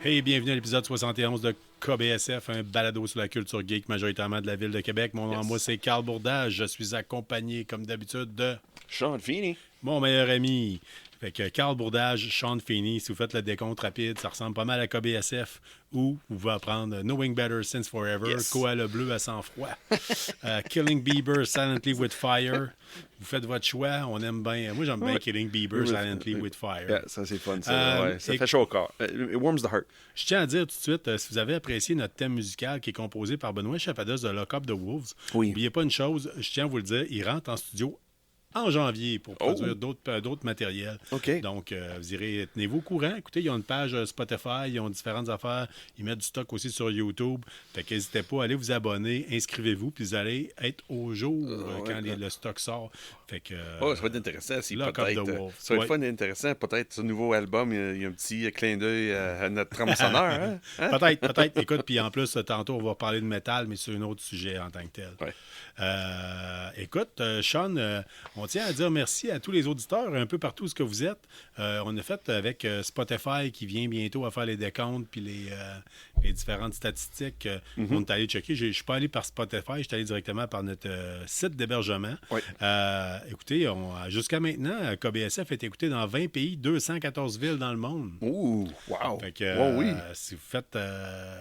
Hey, bienvenue à l'épisode 71 de KBSF, un balado sur la culture geek majoritairement de la ville de Québec. Mon nom, moi, c'est Carl Bourdage. Je suis accompagné, comme d'habitude, de Sean Feeney. mon meilleur ami. Fait que Carl Bourdage, Sean Feeney, si vous faites le décompte rapide, ça ressemble pas mal à KBSF, où vous pouvez apprendre Knowing Better Since Forever, Yes. Koala Bleu à sang-froid, Killing Bieber Silently with Fire. Vous faites votre choix, on aime bien. Moi, j'aime bien Killing Bieber Silently with Fire. Yeah, ça, c'est fun. Ça, ça fait chaud au corps. It warms the heart. Je tiens à dire tout de suite, si vous avez apprécié notre thème musical qui est composé par Benoît Chapadas de Lock Up the Wolves, Oui. n'oubliez pas une chose, je tiens à vous le dire, il rentre en studio en janvier pour produire d'autres matériels. OK. Donc, vous irez, tenez-vous au courant. Écoutez, ils ont une page Spotify, ils ont différentes affaires. Ils mettent du stock aussi sur YouTube. Fait qu'hésitez pas, allez vous abonner, inscrivez-vous, puis vous allez être au jour quand le stock sort. Fait que... ça va être intéressant. Si Lock Up the peut-être, Wolves. ça va être fun et intéressant. Peut-être ce nouveau album, il y a un petit clin d'œil à notre trame sonore. Hein? Peut-être. Écoute, puis en plus, tantôt, on va parler de métal, mais sur un autre sujet en tant que tel. Ouais. Écoute, Sean, on tient à dire merci à tous les auditeurs un peu partout où ce que vous êtes. On a fait avec Spotify qui vient bientôt à faire les décomptes puis les différentes statistiques. On est allé checker. Je ne suis pas allé par Spotify, je suis allé directement par notre site d'hébergement. Ouais. Écoutez, jusqu'à maintenant, KBSF est écouté dans 20 pays, 214 villes dans le monde. Ouh, wow. Fait que, oui. si vous faites...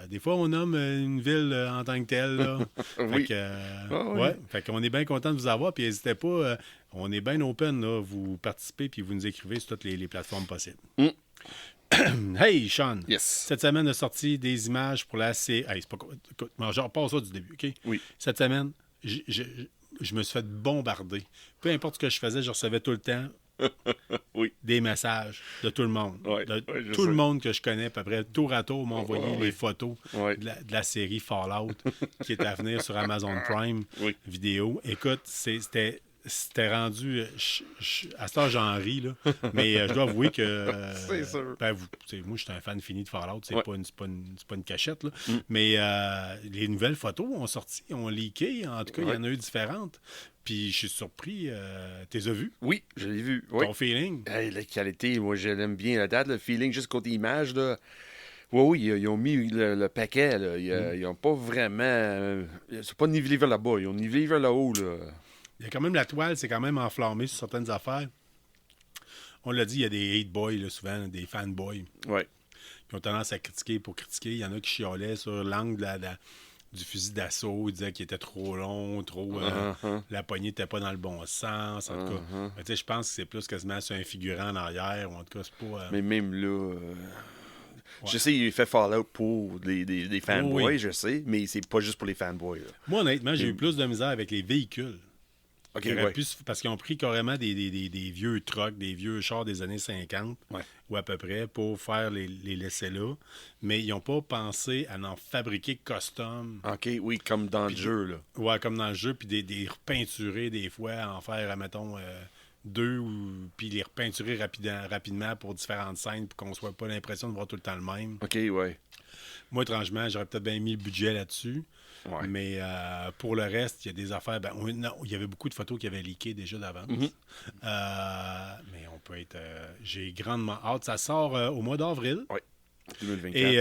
des fois, on nomme une ville en tant que telle. Là. Oui. Fait que, oui. ouais. Fait qu'on est bien content de vous avoir. Puis n'hésitez pas, on est bien open. Là, vous participez puis vous nous écrivez sur toutes les plateformes possibles. Hey, Sean. Yes. Cette semaine, on a sorti des images pour la série. Hey, c'est pas... Écoute, je repars ça du début, OK? Oui. Cette semaine, je me suis fait bombarder. Peu importe ce que je faisais, je recevais tout le temps Oui. des messages de tout le monde. Ouais, Tout le monde que je connais, à peu près, tour à tour, m'a envoyé les photos Ouais. de la série Fallout qui est à venir sur Amazon Prime Oui. vidéo. Écoute, c'était rendu... à ce temps, j'en ris, là. Mais je dois avouer que... C'est sûr. Moi, je suis un fan fini de Fallout. C'est pas une cachette, là. Mais les nouvelles photos ont sorti, ont leaké. En tout cas, il y en a eu différentes. Puis je suis surpris. T'es vues? Oui, je l'ai vu. Oui. Ton feeling? Hey, la qualité, moi, je l'aime bien. La date, le feeling, juste côté image, là. Oui, ils ont mis le paquet, là. Ils n'ont pas vraiment... c'est pas nivelé vers là-bas, ils ont nivelé vers là-haut, là. Il y a quand même la toile, c'est quand même enflammé sur certaines affaires. On l'a dit, il y a des hate boys, là, souvent, des fanboys, Oui. qui ont tendance à critiquer pour critiquer. Il y en a qui chiolaient sur l'angle du fusil d'assaut. Ils disaient qu'il était trop long, trop... la poignée n'était pas dans le bon sens. En tout cas, mais tu sais, je pense que c'est plus quasiment sur un figurant en arrière. Ou en tout cas, c'est pas... Mais même là... Je sais, il fait Fallout pour des fanboys, Oui. je sais, mais c'est pas juste pour les fanboys. Là. Moi, honnêtement, j'ai eu plus de misère avec les véhicules. OK, Ils auraient ouais. pu parce qu'ils ont pris carrément des vieux trucks, des vieux chars des années 50, ou à peu près, pour faire les laisser là. Mais ils n'ont pas pensé à en fabriquer custom. OK, oui, comme dans le jeu, là. Ouais, comme dans le jeu, puis des repeinturer des fois, en faire, admettons, deux, puis les repeinturer rapidement pour différentes scènes, pour qu'on ne soit pas l'impression de voir tout le temps le même. OK, ouais. Moi, étrangement, j'aurais peut-être bien mis le budget là-dessus. Ouais. Mais pour le reste, il y a des affaires. Il y avait beaucoup de photos qui avaient leaké déjà d'avance. Mais on peut être. J'ai grandement hâte. Ça sort au mois d'avril. Oui. 2024. Et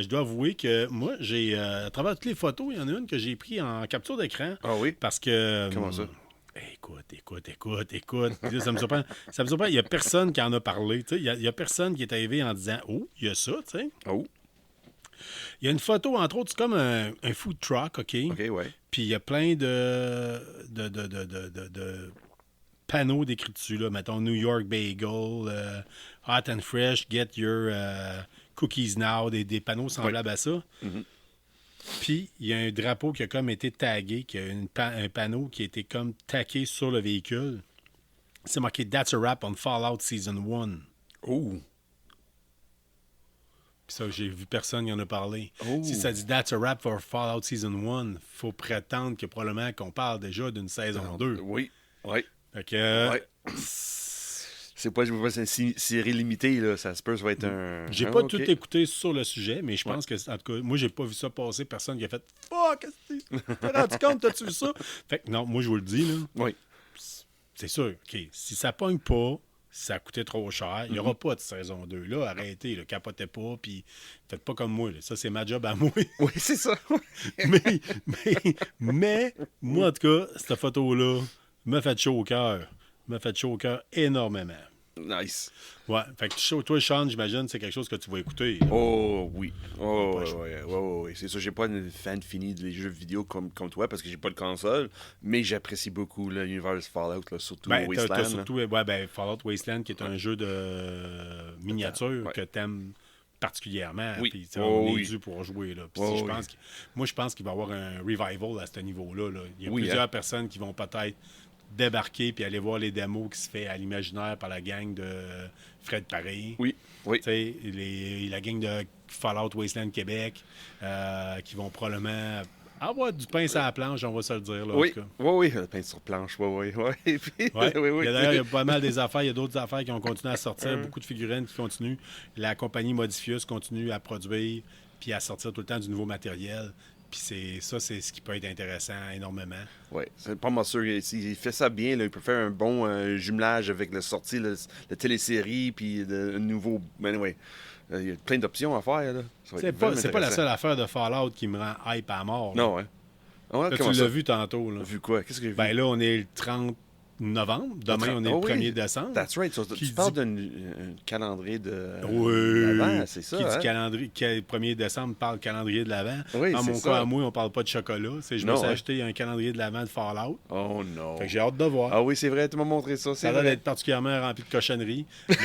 je dois avouer que moi, à travers toutes les photos, il y en a une que j'ai prise en capture d'écran. Ah oui? Parce que. Comment ça? Écoute. Ça me surprend. Il n'y a personne qui en a parlé. Il n'y a personne qui est arrivé en disant oh, il y a ça, tu sais. Oh. Il y a une photo, entre autres, c'est comme un food truck, OK? OK, ouais. Puis il y a plein de panneaux décrits dessus, là. Mettons New York Bagel, Hot and Fresh, Get Your Cookies Now, des panneaux semblables à ça. Puis il y a un drapeau qui a comme été tagué, qui a un panneau qui a été comme taqué sur le véhicule. C'est marqué That's a wrap on Fallout Season 1. Oh. Puis ça, j'ai vu personne qui en a parlé. Oh. Si ça dit That's a wrap for Fallout Season 1, faut prétendre que probablement qu'on parle déjà d'une saison 2. Oui. Oui. Fait que... Ouais. C'est pas une série limitée, là. Ça se peut, ça va être un... J'ai pas tout écouté sur le sujet, mais je pense que, en tout cas, moi, j'ai pas vu ça passer. Personne qui a fait « Fuck, qu'est-ce que tu t'es rendu compte? T'as-tu vu ça? » Fait que non, moi, je vous le dis, là. Oui. C'est sûr, OK, si ça pogne pas, ça coûtait trop cher. Il n'y aura pas de saison 2. Là, arrêtez, là, capotez pas, puis faites pas comme moi. Là. Ça, c'est ma job à moi. Oui, c'est ça. mais, moi, en tout cas, cette photo-là m'a fait chaud au cœur. M'a fait chaud au cœur énormément. Nice. Ouais, fait que toi, Sean, j'imagine, c'est quelque chose que tu vas écouter. Là. Oh oui. Oh ouais. C'est ça, j'ai pas une fan finie des jeux vidéo comme toi parce que j'ai pas de console, mais j'apprécie beaucoup l'univers de Fallout, là, surtout Wasteland. T'as surtout Fallout Wasteland qui est un jeu de miniature que t'aimes particulièrement. Oui. Puis, on est dû pour jouer. Là. Puis, je pense qu'il va y avoir un revival à ce niveau-là. Là. Il y a plusieurs personnes qui vont peut-être débarquer puis aller voir les démos qui se fait à l'imaginaire par la gang de Fred Paris. Oui. La gang de Fallout Wasteland Québec qui vont probablement avoir du pain sur la planche, on va se le dire. Là, oui. En tout cas. Oui, le pain sur planche. Oui. D'ailleurs, il y a pas mal des affaires. Il y a d'autres affaires qui ont continué à sortir. Beaucoup de figurines qui continuent. La compagnie Modifius continue à produire puis à sortir tout le temps du nouveau matériel. Puis c'est ce qui peut être intéressant énormément. Oui, c'est pas mal sûr. S'il fait ça bien, là, il peut faire un bon jumelage avec la sortie de télésérie puis de nouveau. Ben ouais, il y a plein d'options à faire. Là. C'est pas la seule affaire de Fallout qui me rend hype à mort. Non, hein. Là, tu l'as vu tantôt. Là. Vu quoi? Qu'est-ce que j'ai vu? Ben là, on est le 30 novembre. Demain, on est le 1er décembre. That's right. So, tu parles d'un calendrier de l'Avent, c'est ça. Qui dit calendrier, 1er décembre parle calendrier de l'Avent. Oui, dans mon ça. cas, à moi, on parle pas de chocolat. Je me suis acheté un calendrier de l'Avent de Fallout. Oh non. Fait que j'ai hâte de voir. Ah oui, c'est vrai, tu m'as montré ça. Ça a l'air d'être particulièrement rempli de cochonneries. Mais,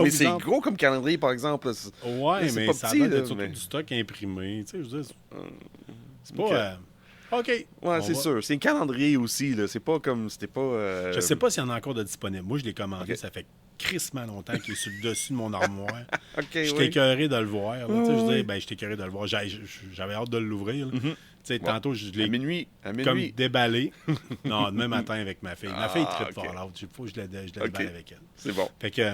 mais c'est gros comme calendrier, par exemple. Ouais, mais pas ça a petit, l'air d'être mais... surtout du stock imprimé. Tu sais, je veux dire, c'est pas... OK. Ouais, c'est sûr. C'est un calendrier aussi. Là. C'est pas comme... C'était pas... Je sais pas s'il y en a encore de disponible. Moi, je l'ai commandé. Ça fait crissement longtemps qu'il est sur le dessus de mon armoire. Je suis écœuré de le voir. Là. Je veux dire, je suis écœuré de le voir. J'avais hâte de l'ouvrir. Tantôt, je l'ai à minuit. comme déballé. Non, demain matin avec ma fille. Ma fille traite Fallout. Il faut que je la déballe avec elle. C'est bon. Fait que...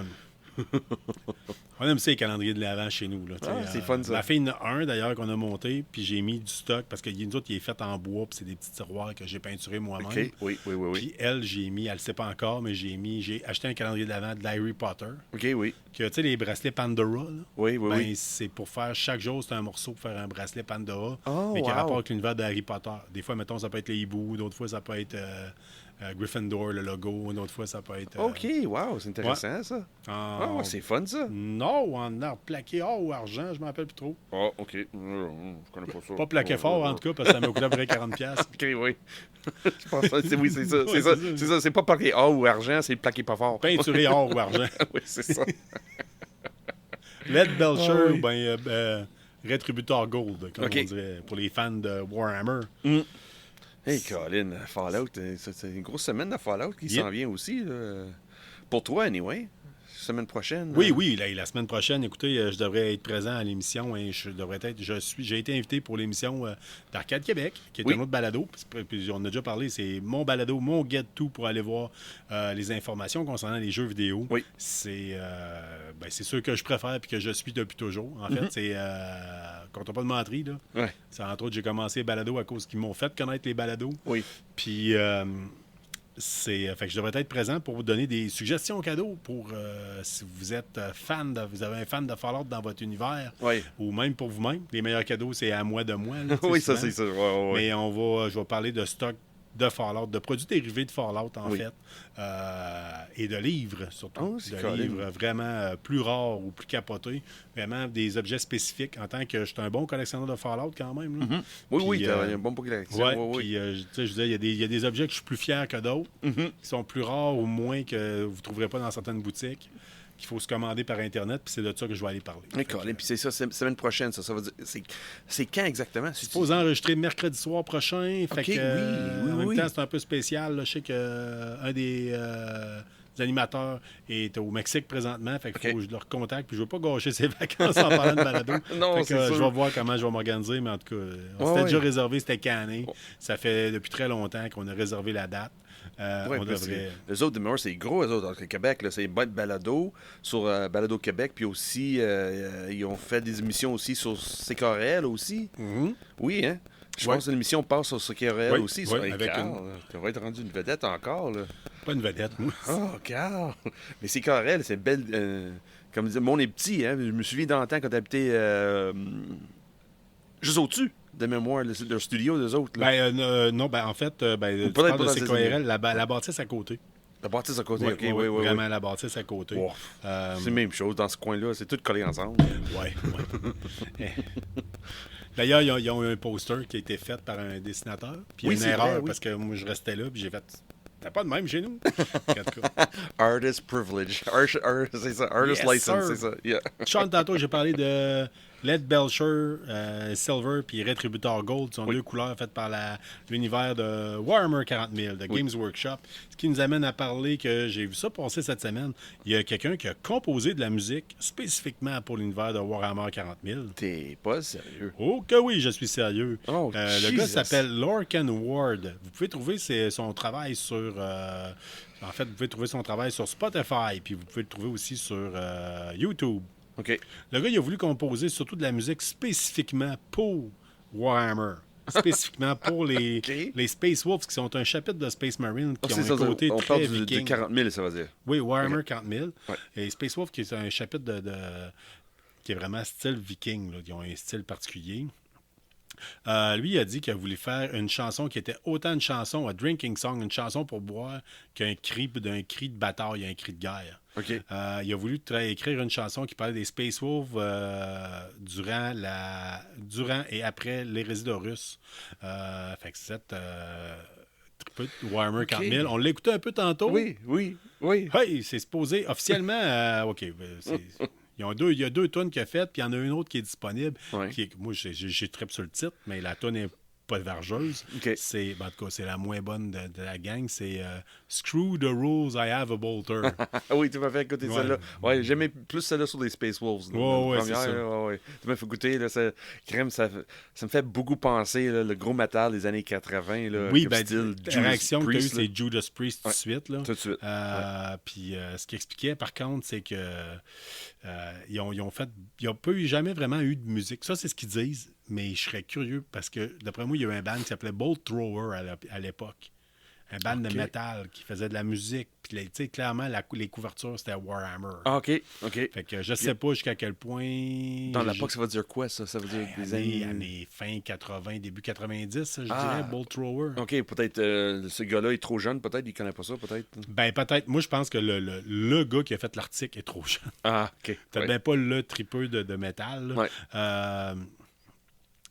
on aime ça les calendriers de l'Avent chez nous. Là, c'est fun ça. Ma fille en a un d'ailleurs qu'on a monté, puis j'ai mis du stock parce que nous autres, il est fait en bois, puis c'est des petits tiroirs que j'ai peinturés moi-même. OK, oui. Puis elle, elle le sait pas encore, mais j'ai acheté un calendrier de l'Avent de Harry Potter. OK, oui. Que tu sais, les bracelets Pandora, là, oui. c'est pour faire chaque jour, c'est un morceau pour faire un bracelet Pandora, oh, mais qui a rapport avec l'univers de Harry Potter. Des fois, mettons, ça peut être les hiboux, d'autres fois, ça peut être Gryffindor, le logo, une autre fois, ça peut être... OK, wow, c'est intéressant, ça. C'est fun, ça. Non, en art plaqué or ou argent, je m'en rappelle plus trop. Oh, OK. Je connais pas ça. Pas plaqué fort, en tout cas, parce que ça m'a coûté à peu près 40$. OK, oui. Je pense que oui, c'est ça. C'est ça. C'est pas plaqué or ou argent, c'est plaqué pas fort. Peinturé or ou argent. Oui, c'est ça. Led Belcher ou bien Rétributeur Gold, comme on dirait, pour les fans de Warhammer. Hey, Colin, Fallout, c'est une grosse semaine de Fallout qui s'en vient aussi. Là. Pour toi, anyway. Semaine prochaine. Oui, la semaine prochaine, écoutez, je devrais être présent à l'émission et j'ai été invité pour l'émission d'Arcade Québec, qui est un autre balado. Puis on a déjà parlé, c'est mon balado, mon get-to pour aller voir les informations concernant les jeux vidéo. Oui. C'est ceux que je préfère et que je suis depuis toujours. En fait, c'est comptons pas de menterie, là. Ouais. C'est entre autres, j'ai commencé balado à cause qu'ils m'ont fait connaître les balados. Oui. Puis fait que je devrais être présent pour vous donner des suggestions cadeaux pour si vous êtes vous avez un fan de Fallout dans votre univers, ou même pour vous-même. Les meilleurs cadeaux, c'est à moi de moi. Là, oui, souvent. ça, c'est ça. Ouais. Mais je vais parler de stock de Fallout, de produits dérivés de Fallout, en fait, et de livres, surtout. De livres vraiment plus rares ou plus capotés. Vraiment des objets spécifiques, en tant que je suis un bon collectionneur de Fallout quand même. Là. Mm-hmm. Oui, tu as un bon collectionneur. Puis, je disais, il y a des objets que je suis plus fier que d'autres, qui sont plus rares ou moins que vous ne trouverez pas dans certaines boutiques, qu'il faut se commander par Internet, puis c'est de ça que je vais aller parler. D'accord, puis c'est ça, semaine prochaine, ça veut dire... C'est quand exactement? C'est supposé enregistrer mercredi soir prochain, fait que, en même temps, c'est un peu spécial. Là, je sais qu'un des animateurs est au Mexique présentement, fait qu'il faut que je le recontacte, puis je veux pas gâcher ses vacances en parlant de balado. Non, fait que, c'est sûr. je vais voir comment je vais m'organiser, mais en tout cas, on s'était déjà réservé, c'était canné. Ça fait depuis très longtemps qu'on a réservé la date. On devrait... Les autres, de c'est gros, les autres, au Québec. Là, c'est une bonne balado sur Balado Québec. Puis aussi, ils ont fait des émissions aussi sur CKRL aussi. Mm-hmm. Oui, hein? Je pense que l'émission passe sur Carl aussi. Ça. Oui, avec Carl, tu vas être rendu une vedette encore. Là. Pas une vedette, moi. Oh, Carl! Mais c'est Carl, c'est belle. Comme disait, mon est petit, hein. Je me souviens dans le temps quand t'habitais juste au-dessus de mémoire, le studio des autres. Là. Non, en fait, tu peut-être parles de pas ces dans KRL, la bâtisse à côté. La bâtisse à côté, Oui, ok, oui, oui. vraiment la bâtisse à côté. Wow. C'est la même chose dans ce coin-là, c'est tout collé ensemble. Oui, oui. D'ailleurs, ils ont eu un poster qui a été fait par un dessinateur. Puis il y a une erreur parce que moi, je restais là, puis j'ai fait. T'as pas de même chez nous? Artist privilege. C'est ça. Artist license, c'est ça. Yeah. Sean, tantôt, j'ai parlé de Led Belcher, Silver, puis Retributor Gold. Ce sont deux couleurs faites par l'univers de Warhammer 40 000, de Games Workshop. Ce qui nous amène à parler que j'ai vu ça passer cette semaine. Il y a quelqu'un qui a composé de la musique spécifiquement pour l'univers de Warhammer 40 000. T'es pas sérieux? Oh que oui, je suis sérieux. Oh, le gars s'appelle Lorcan Ward. Vous pouvez trouver son travail sur... en fait, vous pouvez trouver son travail sur Spotify, puis vous pouvez le trouver aussi sur YouTube. OK. Le gars, il a voulu composer surtout de la musique spécifiquement pour Warhammer. Spécifiquement pour les Space Wolves, qui sont un chapitre de Space Marine, qui ont un côté on très parle viking. du 40 000, ça veut dire. Oui, Warhammer 40 000. Ouais. Et Space Wolf, qui est un chapitre qui est vraiment style viking. Là. Ils ont un style particulier. Lui, il a dit qu'il a voulu faire une chanson qui était autant une chanson, un drinking song, une chanson pour boire, qu'un cri de bataille, un cri de guerre. Okay. Il a voulu écrire une chanson qui parlait des Space Wolves durant et après l'hérésie de Russe. Fait que cette Warhammer 40 000, on l'écoutait un peu tantôt. Oui. Hey, c'est supposé officiellement. OK. Il y a deux tunes qu'il a faites, puis il y en a une autre qui est disponible. Ouais. Moi, j'ai trippé sur le titre, mais la tune n'est pas vergeuse. Okay. En tout cas, c'est la moins bonne de la gang. C'est Screw the Rules, I Have a Bolter. Oui, tu m'as fait écouter celle-là. Ouais, j'aimais plus celle-là sur les Space Wolves. Ouais, c'est ça. Ouais. Tu m'as fait écouter, là, ça me fait beaucoup penser, là, le gros metal des années 80. Là, oui, la réaction que tu as eue, c'est Judas Priest tout de suite. Là. Tout de suite. Puis ce qu'il expliquait, par contre, c'est que ils ont pas jamais vraiment eu de musique. Ça, c'est ce qu'ils disent. Mais je serais curieux parce que, d'après moi, il y a eu un band qui s'appelait Bolt Thrower à l'époque. Un band de métal qui faisait de la musique. Puis, clairement, les couvertures, c'était Warhammer. OK. Fait que je sais pas jusqu'à quel point... Dans l'époque, ça veut dire quoi, ça? Ça veut dire des années fin 80, début 90, je dirais, Bolt Thrower. OK, peut-être ce gars-là est trop jeune, peut-être, il connaît pas ça, peut-être? Peut-être. Moi, je pense que le gars qui a fait l'article est trop jeune. Ah, OK. Peut-être bien pas le tripeux de métal. Ouais.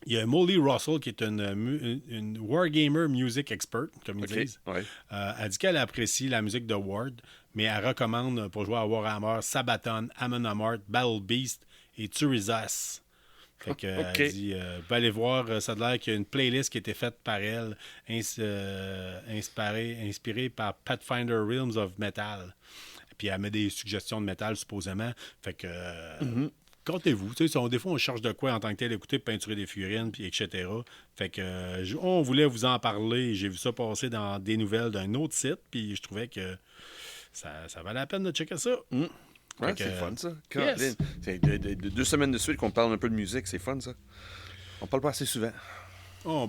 Il y a Molly Russell, qui est une Wargamer Music Expert, comme ils disent. Ouais. Elle dit qu'elle apprécie la musique de Ward, mais elle recommande pour jouer à Warhammer Sabaton, Amon Amarth, Battle Beast et Turizas. Fait que, elle dit, vous pouvez aller voir, ça a l'air qu'il y a une playlist qui a été faite par elle, inspirée par Pathfinder Realms of Metal. Puis elle met des suggestions de métal, supposément. Fait que... Comptez-vous. Des fois, on cherche de quoi en tant que tel, écouter, peinturer des figurines, puis etc. Fait que on voulait vous en parler. J'ai vu ça passer dans des nouvelles d'un autre site, puis je trouvais que ça valait la peine de checker ça. Ouais, c'est fun, ça. Yes. C'est 2 semaines de suite qu'on parle un peu de musique. C'est fun, ça. On parle pas assez souvent. Oh,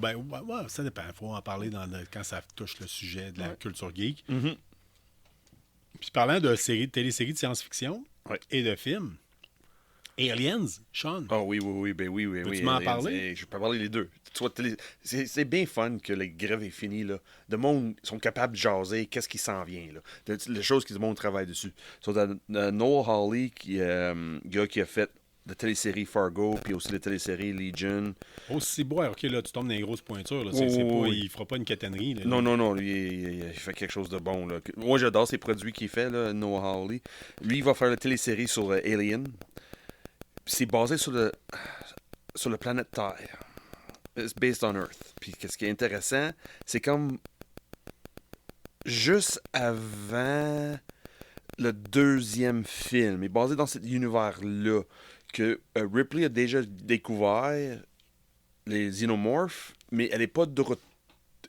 ça dépend. Il faut en parler quand ça touche le sujet de la culture geek. Puis parlant de téléséries de science-fiction et de films, Aliens, Sean. Ah oui. Peux-tu m'en parler? Je peux parler les deux. C'est bien fun que la grève est finie. Là. Le monde sont capables de jaser. Qu'est-ce qui s'en vient? Là. Les choses que le monde travaille dessus. Noah Hawley, gars qui a fait la télésérie Fargo, puis aussi la télésérie Legion. Oh, c'est beau. OK, là, tu tombes dans les grosses pointures. Là. Il fera pas une caténerie. Là. Non. Lui, il fait quelque chose de bon. Là. Moi, j'adore ces produits qu'il fait, là, Noah Hawley. Lui, il va faire la télésérie sur Alien. C'est basé sur le planète Terre. It's based on Earth. Puis ce qui est intéressant, c'est comme juste avant le deuxième film, est basé dans cet univers-là, que Ripley a déjà découvert les xénomorphes, mais elle n'est pas de retour.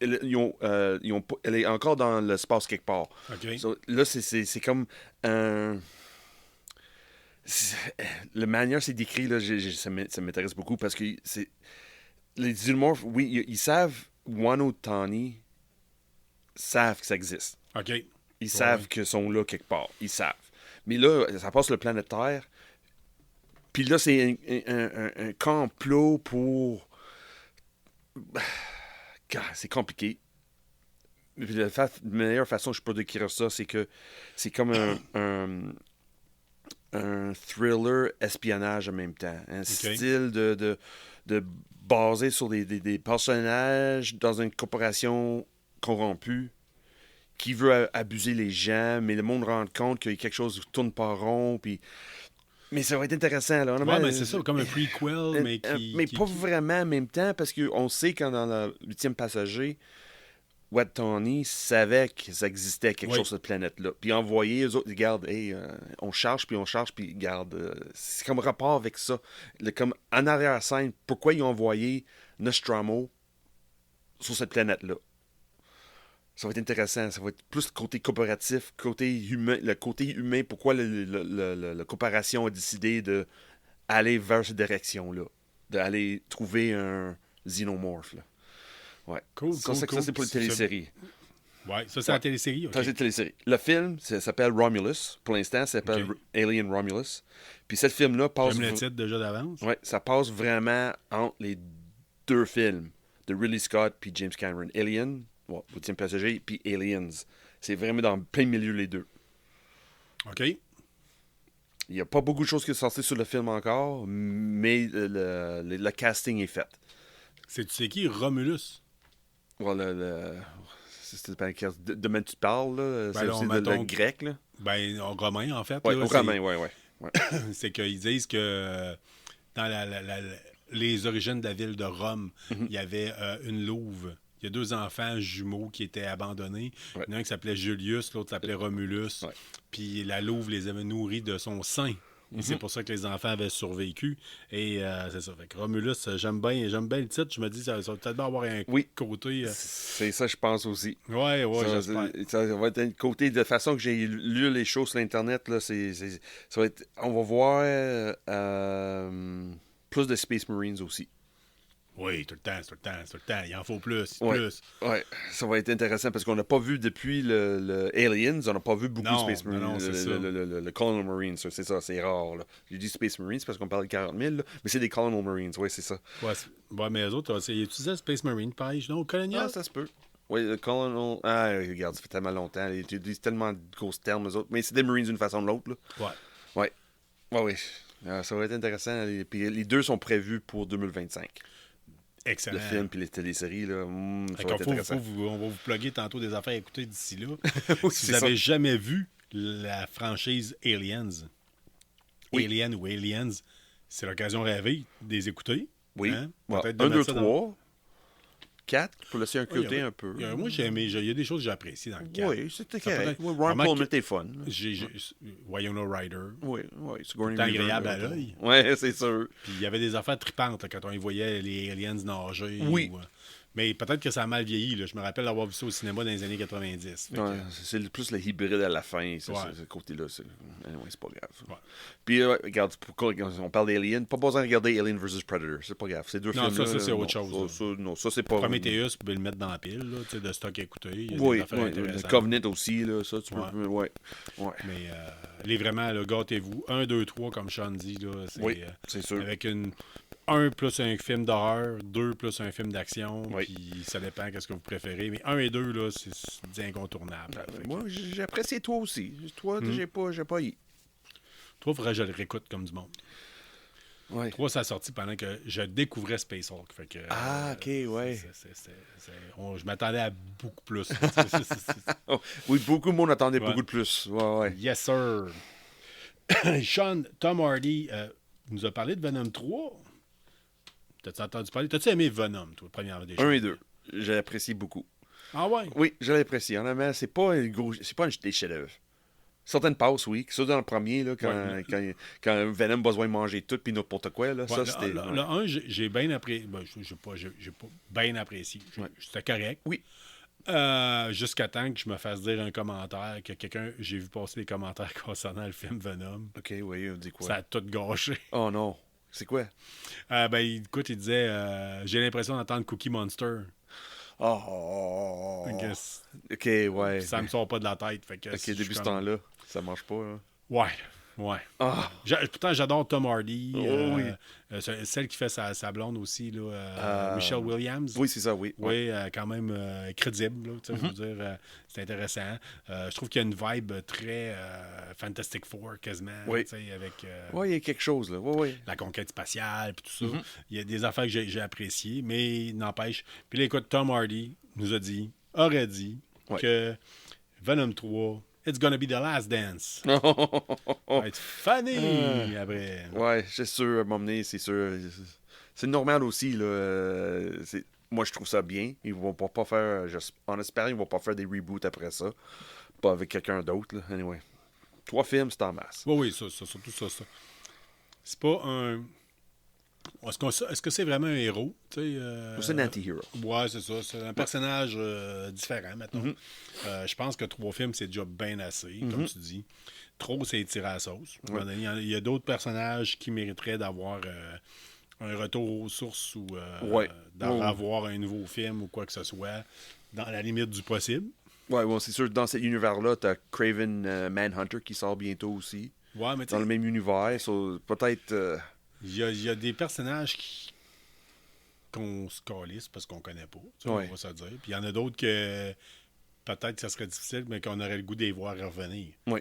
Elle est encore dans l'espace quelque part. Okay. Là, c'est comme un... La manière c'est décrit, là, ça m'intéresse beaucoup parce que Les xénomorphes, oui, ils savent, Wano Tani savent que ça existe. OK. Ils savent qu'ils sont là quelque part. Ils savent. Mais là, ça passe le planète Terre. Puis là, c'est un complot pour... C'est compliqué. Puis la meilleure façon, je peux décrire ça, c'est que c'est comme un thriller espionnage en même temps. Un style de basé sur des personnages dans une corporation corrompue qui veut abuser les gens, mais le monde rend compte qu'il y a quelque chose qui tourne pas rond, puis... Mais ça va être intéressant, là. Ouais, mais c'est ça, comme un prequel, mais qui... Mais pas vraiment en même temps, parce qu'on sait quand dans le 8e passager, Wat Tony savait que ça existait quelque chose sur cette planète-là. Puis envoyé, eux autres, regarde, hey, on charge, puis regarde, c'est comme rapport avec ça. Comme en arrière-scène, pourquoi ils ont envoyé Nostromo sur cette planète-là? Ça va être intéressant. Ça va être plus le côté coopératif, le côté humain. Pourquoi la coopération a décidé d'aller vers cette direction-là. D'aller trouver un xénomorphe, là. Ouais. Cool, ça, c'est pour les téléséries. Ouais, ça, c'est la télésérie. Okay. Ça, c'est la télésérie. Le film, ça s'appelle Romulus. Pour l'instant, ça s'appelle Alien Romulus. Puis ce film-là passe... J'aime le titre déjà d'avance. Ouais, ça passe vraiment entre les deux films de Ridley Scott puis James Cameron. Alien, 8e passager, puis Aliens. C'est vraiment dans plein milieu les deux. OK. Il n'y a pas beaucoup de choses qui sont sorties sur le film encore, mais le casting est fait. Tu sais qui, Romulus? Voilà, de même tu parles, là. C'est aussi le grec, là. Ben, romain, en fait. Oui, au romain, oui. C'est qu'ils disent que dans les origines de la ville de Rome, il y avait une louve. Il y a 2 enfants jumeaux qui étaient abandonnés. Il y en a un qui s'appelait Julius, l'autre s'appelait Romulus. Ouais. Puis la louve les avait nourris de son sein. Et c'est pour ça que les enfants avaient survécu. Et c'est ça. Fait que Romulus, j'aime bien le titre. Je me dis, ça va peut-être avoir un côté... C'est ça, je pense aussi. Ouais, j'espère. Ça va être un côté de façon que j'ai lu les choses sur Internet. Là, ça va être... On va voir plus de Space Marines aussi. Oui, tout le temps. Il en faut plus. Oui, ça va être intéressant parce qu'on n'a pas vu depuis le Aliens, on n'a pas vu beaucoup de Space Marines. Non, c'est ça. Le Colonial Marines, c'est ça, c'est rare. Là. J'ai dit Space Marines parce qu'on parle de 40 000, là, mais c'est des Colonial Marines, oui, c'est ça. Ouais, mais les autres, ils utilisaient Space Marine, pareil, non, Colonial? Ah, ça se peut. Oui, le Colonial... Ah, regarde, ça fait tellement longtemps. Ils utilisent tellement de grosses termes, eux autres. Mais c'est des Marines d'une façon ou de l'autre, là. Oui. Ça va être intéressant. Puis les deux sont prévus pour 2025. Excellent. Le film puis les téléséries, là, ça va être intéressant. On va vous plugger tantôt des affaires à écouter d'ici là. Si vous n'avez jamais vu la franchise Aliens, Alien ou Aliens, c'est l'occasion rêvée de les écouter. Oui. Hein? 1, 2, 3, 4, pour laisser un côté un peu. Moi, j'ai aimé. Il y a des choses que j'ai appréciées dans le 4. Oui, c'était correct. Ron Perlman était fun. Winona Ryder. Oui, c'est agréable à l'œil. Oui, c'est sûr. Puis il y avait des affaires tripantes quand on y voyait les aliens nager. Oui. Mais peut-être que ça a mal vieilli. Là. Je me rappelle d'avoir vu ça au cinéma dans les années 90. C'est plus le hybride à la fin, ce côté-là. C'est pas grave. Ouais. Puis, regarde, on parle d'Alien, pas besoin de regarder Alien vs Predator. C'est pas grave. C'est 2 films. Non, ça, c'est autre chose. Ça, c'est pas... Prometheus, vous pouvez le mettre dans la pile, là, de stock à écouter. Oui, le Covenant aussi, là, ça, tu peux... Ouais. Mais, vraiment, gâtez-vous. 1, 2, 3, comme Sean dit, là, c'est sûr. Avec 1 plus un film d'horreur, 2 plus un film d'action, puis ça dépend qu'est-ce que vous préférez. Mais 1 et 2, là, c'est incontournable. Moi, j'ai apprécié toi aussi. Toi, j'ai pas eu. Toi, il faudrait que je le réécoute comme du monde. Ouais. 3, ça a sorti pendant que je découvrais Space Hulk. Fait que, OK, ouais. Je m'attendais à beaucoup plus. Oui, beaucoup de monde attendait beaucoup de plus. Ouais. Yes, sir. Sean, Tom Hardy nous a parlé de Venom 3. T'as-tu entendu parler? T'as-tu aimé Venom, toi, premièrement des choses? 1 et 2. J'ai apprécié beaucoup. Ah ouais? Oui, je l'ai apprécié. Honnêtement, c'est pas un des chefs-d'œuvre. Certaines passes, oui. Ça, dans le premier, là, quand Venom a besoin de manger tout puis n'importe quoi, là, ça, c'était... Le 1, j'ai bien apprécié. Ben, j'ai pas bien apprécié. C'était correct. Oui. Jusqu'à temps que je me fasse dire un commentaire, que j'ai vu passer des commentaires concernant le film Venom. OK, oui, on dit quoi? Ça a tout gâché. Oh non. C'est quoi? Écoute, il disait j'ai l'impression d'entendre Cookie Monster. Oh! Ok, ouais. Ça me sort pas de la tête. Fait que Ok, depuis ce temps-là, ça marche pas. Hein? Ouais. Ah! Pourtant, j'adore Tom Hardy. Oui. Celle qui fait sa blonde aussi, là, Michelle Williams. Oui, c'est ça, oui. Oui, quand même crédible. Là, je veux dire, c'est intéressant. Je trouve qu'il y a une vibe très Fantastic Four, quasiment. Oui. Avec Oui, il y a quelque chose, là. Oui. la conquête spatiale, puis tout ça. Il y a des affaires que j'ai appréciées, mais n'empêche. Puis là, écoute, Tom Hardy aurait dit que Venom 3... It's gonna be the last dance. Ça va être funny après. Ouais, c'est sûr, à m'emmener, c'est sûr. C'est normal aussi, là. Moi, je trouve ça bien. Ils vont pas faire. En espérant, ils vont pas faire des reboots après ça. Pas avec quelqu'un d'autre, là. Anyway. 3 films, c'est en masse. Oui, ça, surtout ça. C'est pas un. Est-ce que c'est vraiment un héros? C'est un anti-hero. Ouais, c'est ça. C'est un personnage différent, maintenant. Je pense que 3 films, c'est déjà bien assez, comme tu dis. Trop, c'est tiré à la sauce. Il y a d'autres personnages qui mériteraient d'avoir un retour aux sources ou d'avoir un nouveau film ou quoi que ce soit, dans la limite du possible. Ouais, c'est sûr, dans cet univers-là, t'as Craven Manhunter qui sort bientôt aussi. Ouais, mais dans le même univers. Peut-être. Il y a des personnages qu'on se calisse parce qu'on connaît pas. On va se dire. Puis il y en a d'autres que peut-être que ça serait difficile, mais qu'on aurait le goût de les voir revenir. Oui.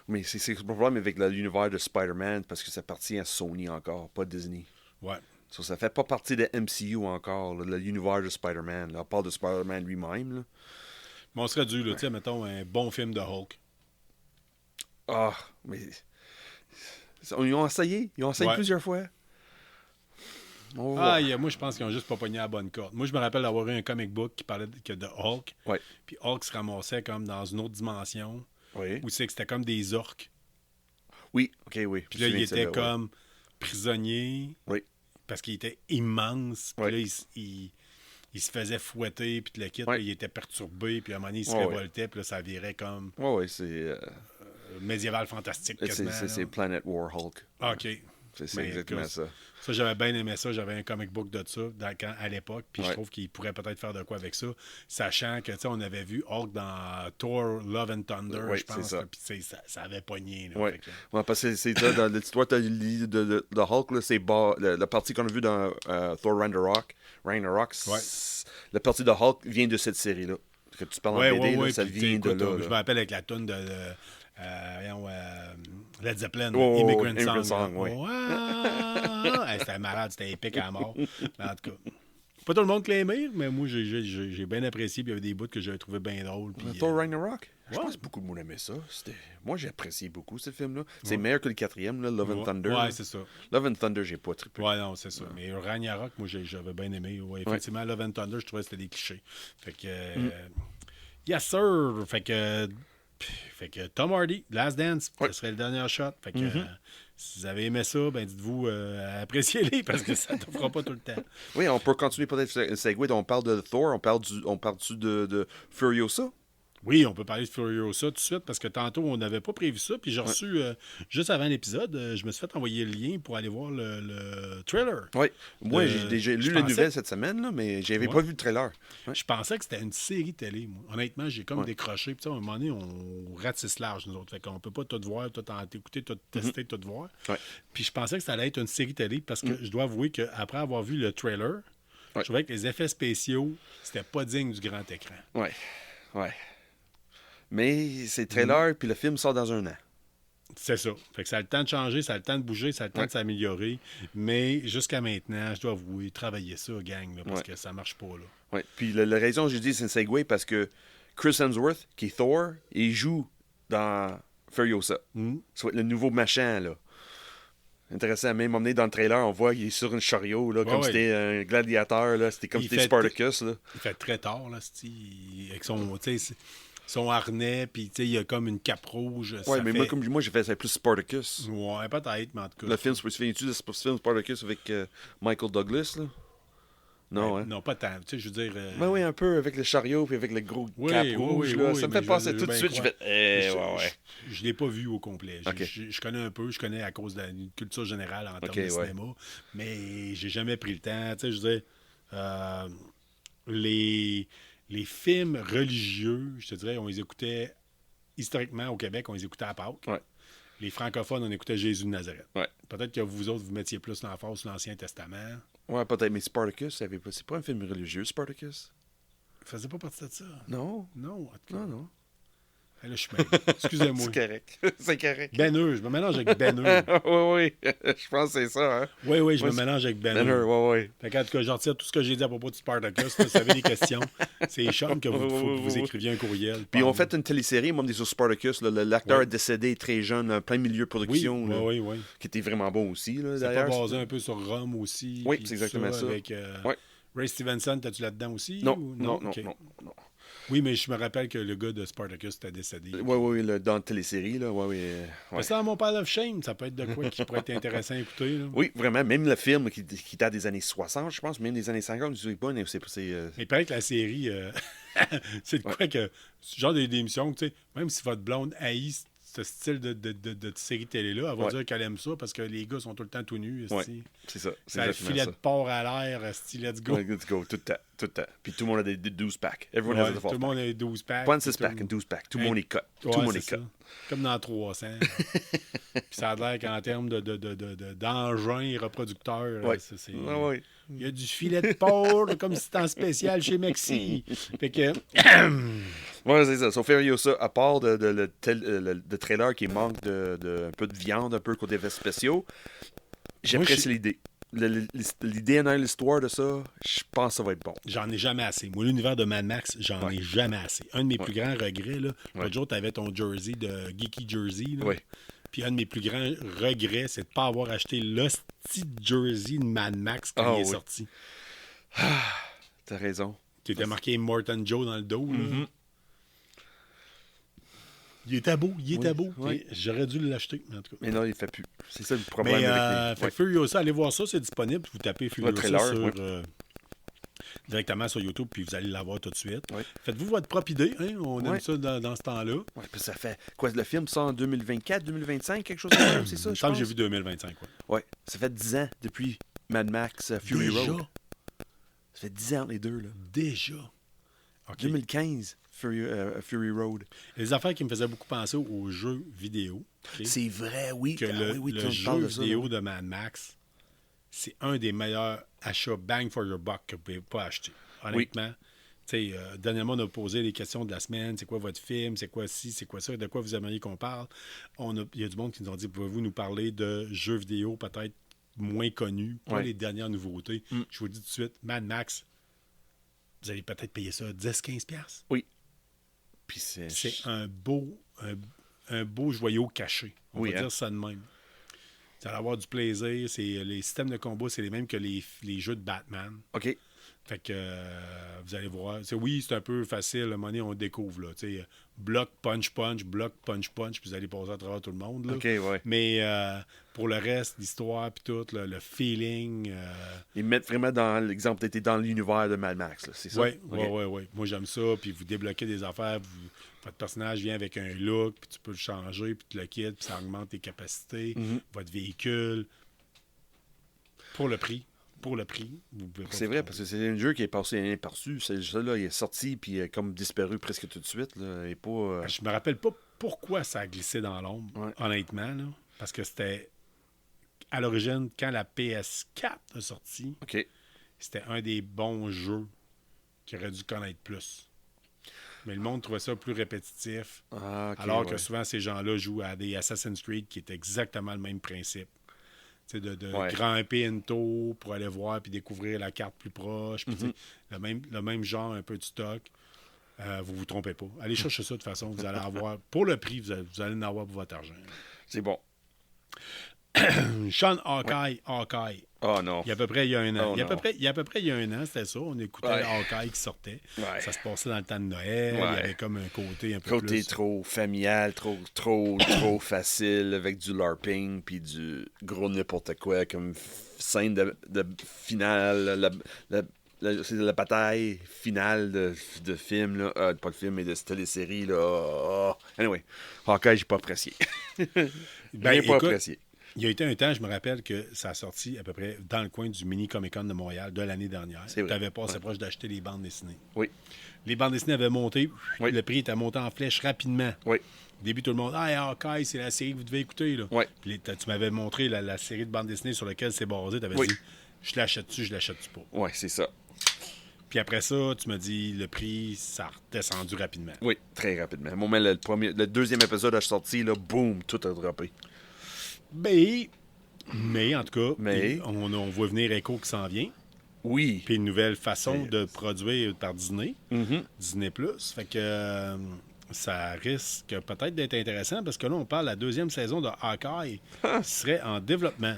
Mais c'est le problème avec l'univers de Spider-Man parce que ça appartient à Sony encore, pas Disney. Ouais. Ça fait pas partie de MCU encore, l'univers de Spider-Man. À part de Spider-Man lui-même. Là. Mais on serait dû, tu sais, mettons, un bon film de Hulk. Ah, mais. Ils ont essayé. Ils ont essayé plusieurs fois. Moi, je pense qu'ils ont juste pas pogné la bonne corde. Moi, je me rappelle d'avoir eu un comic book qui parlait de Hulk. Ouais. Puis Hulk se ramassait comme dans une autre dimension. Oui. Où c'est que c'était comme des orques. Oui, oui. Puis là, il était comme prisonnier. Oui. Parce qu'il était immense. Puis là, il se faisait fouetter. Puis le kit, là, il était perturbé. Puis à un moment donné, il se révoltait. Puis là, ça virait comme... Oui, c'est... médiéval fantastique, quasiment. C'est Planet War Hulk. OK. C'est exactement ça. Ça, j'avais bien aimé ça. J'avais un comic book de ça à l'époque. Puis je trouve qu'il pourrait peut-être faire de quoi avec ça. Sachant que, tu sais, on avait vu Hulk dans Thor, Love and Thunder, je pense. Puis ça avait pogné. Oui, parce que c'est ça. Dans l'histoire de Hulk, là, c'est la partie qu'on a vue dans Thor Ragnarok, la partie de Hulk vient de cette série-là. Que tu parles en BD, là, ça vient de là. Je me rappelle avec la toune de... Led Zeppelin, Immigrant Song. C'était malade, c'était épique à mort. Mais en tout cas, pas tout le monde qui l'a aimé, mais moi, j'ai bien apprécié. Puis il y avait des bouts que j'avais trouvé bien drôles. Thor Ragnarok? Je pense que beaucoup de monde aimait ça. Moi, j'ai apprécié beaucoup ce film-là. C'est meilleur que le 4e, là, Love and Thunder. Ouais, c'est ça. Love and Thunder, j'ai pas trippé. Ouais, non, c'est ça. Mais Ragnarok, moi, j'avais bien aimé. Ouais, effectivement, Love and Thunder, je trouvais que c'était des clichés. Fait que... yes, sir! Fait que Tom Hardy, Last Dance, ce serait le dernier shot. Fait que si vous avez aimé ça, ben dites-vous appréciez-les parce que ça ne te fera pas tout le temps. Oui, on peut continuer peut-être le segue. On parle de Thor, on parle-tu de Furiosa? Oui, on peut parler de Furiosa tout de suite parce que tantôt, on n'avait pas prévu ça. Puis j'ai reçu, juste avant l'épisode, je me suis fait envoyer le lien pour aller voir le trailer. Oui. Moi, j'ai déjà lu la nouvelle cette semaine, là, mais j'avais pas vu le trailer. Ouais. Je pensais que c'était une série télé, moi. Honnêtement, j'ai comme décroché. Puis à un moment donné, on ratisse large, nous autres. Fait qu'on peut pas tout voir, tout écouter, tout tester, tout voir. Ouais. Puis je pensais que ça allait être une série télé parce que je dois avouer qu'après avoir vu le trailer, je trouvais que les effets spéciaux, c'était pas digne du grand écran. Ouais. Mais c'est trailer, puis le film sort dans un an. C'est ça. Fait que ça a le temps de changer, ça a le temps de bouger, ça a le temps de s'améliorer. Mais jusqu'à maintenant, je dois avouer, travailler ça, gang, là, parce que ça marche pas. Là. Ouais. Puis la raison que j'ai dit, c'est une segue parce que Chris Hemsworth, qui est Thor, il joue dans Furiosa. C'est le nouveau machin, là. Intéressant, même emmené dans le trailer, on voit qu'il est sur un chariot, là, comme c'était un gladiateur, là. C'était comme c'était Spartacus. Là. Il fait très tard, là, avec son harnais, puis il y a comme une cape rouge. Ouais, mais moi, j'ai fait ça plus Spartacus. Ouais, peut-être, mais en tout cas. Le film, tu te souviens-tu de ce film Spartacus avec Michael Douglas, là? Non, Ben, hein? non, pas tant. Tu sais, je veux dire. Ben oui, un peu avec le chariot puis avec le gros Oui, cap oui, rouge. oui, Là. oui, Ça me mais fait je passer veux tout de bien suite. Je croire. fais, Je ouais, ouais. je l'ai pas vu au complet. Ok. Je connais un peu, je connais à cause de la culture générale en termes de ouais. cinéma, mais j'ai jamais pris le temps. Tu sais, je veux dire, euh, les, les films religieux, je te dirais, on les écoutait historiquement au Québec, on les écoutait à Pâques. Ouais. Les francophones, on écoutait Jésus de Nazareth. Ouais. Peut-être que vous autres, vous mettiez plus l'emphase sur l'Ancien Testament. Ouais, peut-être, mais Spartacus, c'est pas un film religieux, Spartacus? Ça faisait pas partie de ça. Non. Non, en tout cas. Non. Là, je suis mêlé. Excusez-moi. C'est correct. C'est correct. Benhur, je me mélange avec Benhur. oui. Je pense que c'est ça, hein? Oui, je Ouais, me mélange avec Benhur, Benhur. ouais. Fait qu'en tout cas, je retire tout ce que j'ai dit à propos de Spartacus. Si vous avez des questions, c'est Sean que faut que vous écriviez un courriel. Puis on fait une télésérie, moi, sur Spartacus. L'acteur Ouais. est décédé très jeune, en plein milieu de production. là, Oui. qui était vraiment bon aussi, là, C'est pas d'ailleurs. basé un peu sur Rome aussi. Oui, puis c'est tout exactement ça. Avec, Ouais. Ray Stevenson, t'as-tu là-dedans aussi? Non, ou... non. OK. Non. Oui, mais je me rappelle que le gars de Spartacus était décédé. Oui, dans la télésérie, là, ouais. Mais ça, dans mon Pile of Shame, ça peut être de quoi qui pourrait être intéressant à écouter. Là. Oui, vraiment, même le film qui date des années 60, je pense, même des années 50, je ne sais pas, mais c'est... Mais il paraît que la série, c'est de quoi que ce genre d'émission, tu sais, même si votre blonde haït ce style de série télé-là, elle va dire qu'elle aime ça parce que les gars sont tout le temps tout nus. Ouais, esti. c'est ça. Ça a le filet de porc à l'air, esti, let's go. Ouais, let's go, tout le temps. Puis tout le monde a des 12 packs. Everyone has a 12 Tout le monde a 12 packs. Pas un 6 tout le pack, un monde- 12 pack. Tout le monde est cut. Tout Ouais, le monde c'est est cut. ça. Comme dans 300. Puis ça a l'air qu'en termes d'engins reproducteurs, Ouais. c'est... Ouais. Il y a du filet de porc, comme si c'était en spécial chez Maxi. Fait que... Ouais, c'est ça. So, Furiosa, à part le trailer qui manque un peu de viande, un peu côté effets spéciaux, j'apprécie l'idée. L'idée en l'histoire de ça, je pense que ça va être bon. J'en ai jamais assez. Moi, l'univers de Mad Max, j'en ai jamais assez. Un de mes plus grands regrets, là, l'autre jour, tu avais ton jersey de Geeky Jersey. Là. Oui. Puis un de mes plus grands regrets, c'est de ne pas avoir acheté l'hostie de jersey de Mad Max quand il est sorti. T'as raison. Qui était marqué Morton Joe dans le dos. Là. Il était beau. Oui. J'aurais dû l'acheter, en tout cas. Mais non, il ne fait plus. C'est ça le problème Mais avec les... Furiosa, allez voir ça, c'est disponible. Vous tapez Furiosa trailer, sur, directement sur YouTube, puis vous allez l'avoir tout de suite. Oui. Faites-vous votre propre idée. Hein? On aime ça dans ce temps-là. Ouais, puis ça fait... Quoi, le film sort en 2024, 2025, quelque chose comme ça, c'est ça, Il me semble que j'ai vu 2025. Quoi. Ouais, ça fait 10 ans depuis Mad Max Fury Déjà? Road. Ça fait 10 ans, les deux, là. Déjà. OK. 2015, Fury Road. Les affaires qui me faisaient beaucoup penser aux jeux vidéo. OK? C'est vrai, oui. Que le tu jeu parles de ça, vidéo là. de Mad Max, c'est un des meilleurs achats bang for your buck que vous ne pouvez pas acheter. Honnêtement. Tu sais, dernièrement, on a posé les questions de la semaine. C'est quoi votre film? C'est quoi ci? C'est quoi ça? De quoi vous aimeriez qu'on parle? Il y a du monde qui nous ont dit, pouvez-vous nous parler de jeux vidéo peut-être moins connus, pas les dernières nouveautés? Je vous dis tout de suite, Mad Max, vous allez peut-être payer ça 10-15$. Oui. Puis c'est un beau joyau caché. On va dire ça de même. Vous allez avoir du plaisir. Les systèmes de combat, c'est les mêmes que les jeux de Batman. OK. Fait que vous allez voir. Oui, c'est un peu facile. À un moment donné, on découvre. Là, bloc, punch, bloc, punch, puis vous allez passer à travers tout le monde. Là. OK, ouais. Mais pour le reste, l'histoire, puis tout, le feeling. Ils mettent vraiment dans l'exemple, t'étais dans l'univers de Mad Max, là, c'est ça? Oui. Moi, j'aime ça. Puis vous débloquez des affaires. Votre personnage vient avec un look, puis tu peux le changer, puis tu le quittes, puis ça augmente tes capacités, votre véhicule. Pour le prix. Vous pouvez pas C'est vrai, parce que c'est un jeu qui est passé inaperçu. Ce jeu-là, il est sorti, puis il a comme disparu presque tout de suite. Là, et pas, Je me rappelle pas pourquoi ça a glissé dans l'ombre, honnêtement. Là, parce que c'était à l'origine, quand la PS4 a sorti, c'était un des bons jeux qui aurait dû connaître plus. Mais le monde trouvait ça plus répétitif. Alors que souvent, ces gens-là jouent à des Assassin's Creed qui est exactement le même principe. De grimper une tour pour aller voir puis découvrir la carte plus proche. Puis, le même genre, un peu de stock. Vous vous trompez pas. Allez chercher ça de toute façon. Vous allez avoir, pour le prix, vous allez en avoir pour votre argent. C'est bon. Sean Hawkeye. Oh non. Il y a à peu près il y a un an. Oh, il y a à peu près il y a un an, c'était ça. On écoutait Hawkeye qui sortait. Ouais. Ça se passait dans le temps de Noël. Il y avait comme un côté un peu côté plus... trop familial, trop facile, avec du LARPing, puis du gros n'importe quoi, comme scène de finale, c'est la bataille finale de film, là. Pas de film, mais de télésérie, là. Anyway, Hawkeye, j'ai pas apprécié. Ben, J'ai pas écoute, apprécié. il y a été un temps, je me rappelle que ça a sorti à peu près dans le coin du Mini Comic-Con de Montréal de l'année dernière. C'est vrai. Tu avais passé proche d'acheter les bandes dessinées. Oui. Les bandes dessinées avaient monté, Oui. le prix était monté en flèche rapidement. Oui. Au début, tout le monde, ah, Hawkeye, c'est la série que vous devez écouter. Là. Oui. Puis tu m'avais montré la série de bandes dessinées sur laquelle c'est basé. Tu avais Oui. dit, je l'achète-tu pas. Ouais, c'est ça. Puis après ça, tu m'as dit, le prix, ça a redescendu rapidement. Oui, très rapidement. Au moment, le deuxième épisode a sorti, là, boum, tout a droppé. Mais en tout cas, Mais- on voit venir Echo qui s'en vient. Oui. Puis une nouvelle façon Mais- de produire par Disney. Mhm. Disney+. Fait que ça risque peut-être d'être intéressant parce que là, on parle de la deuxième saison de Hawkeye qui serait en développement.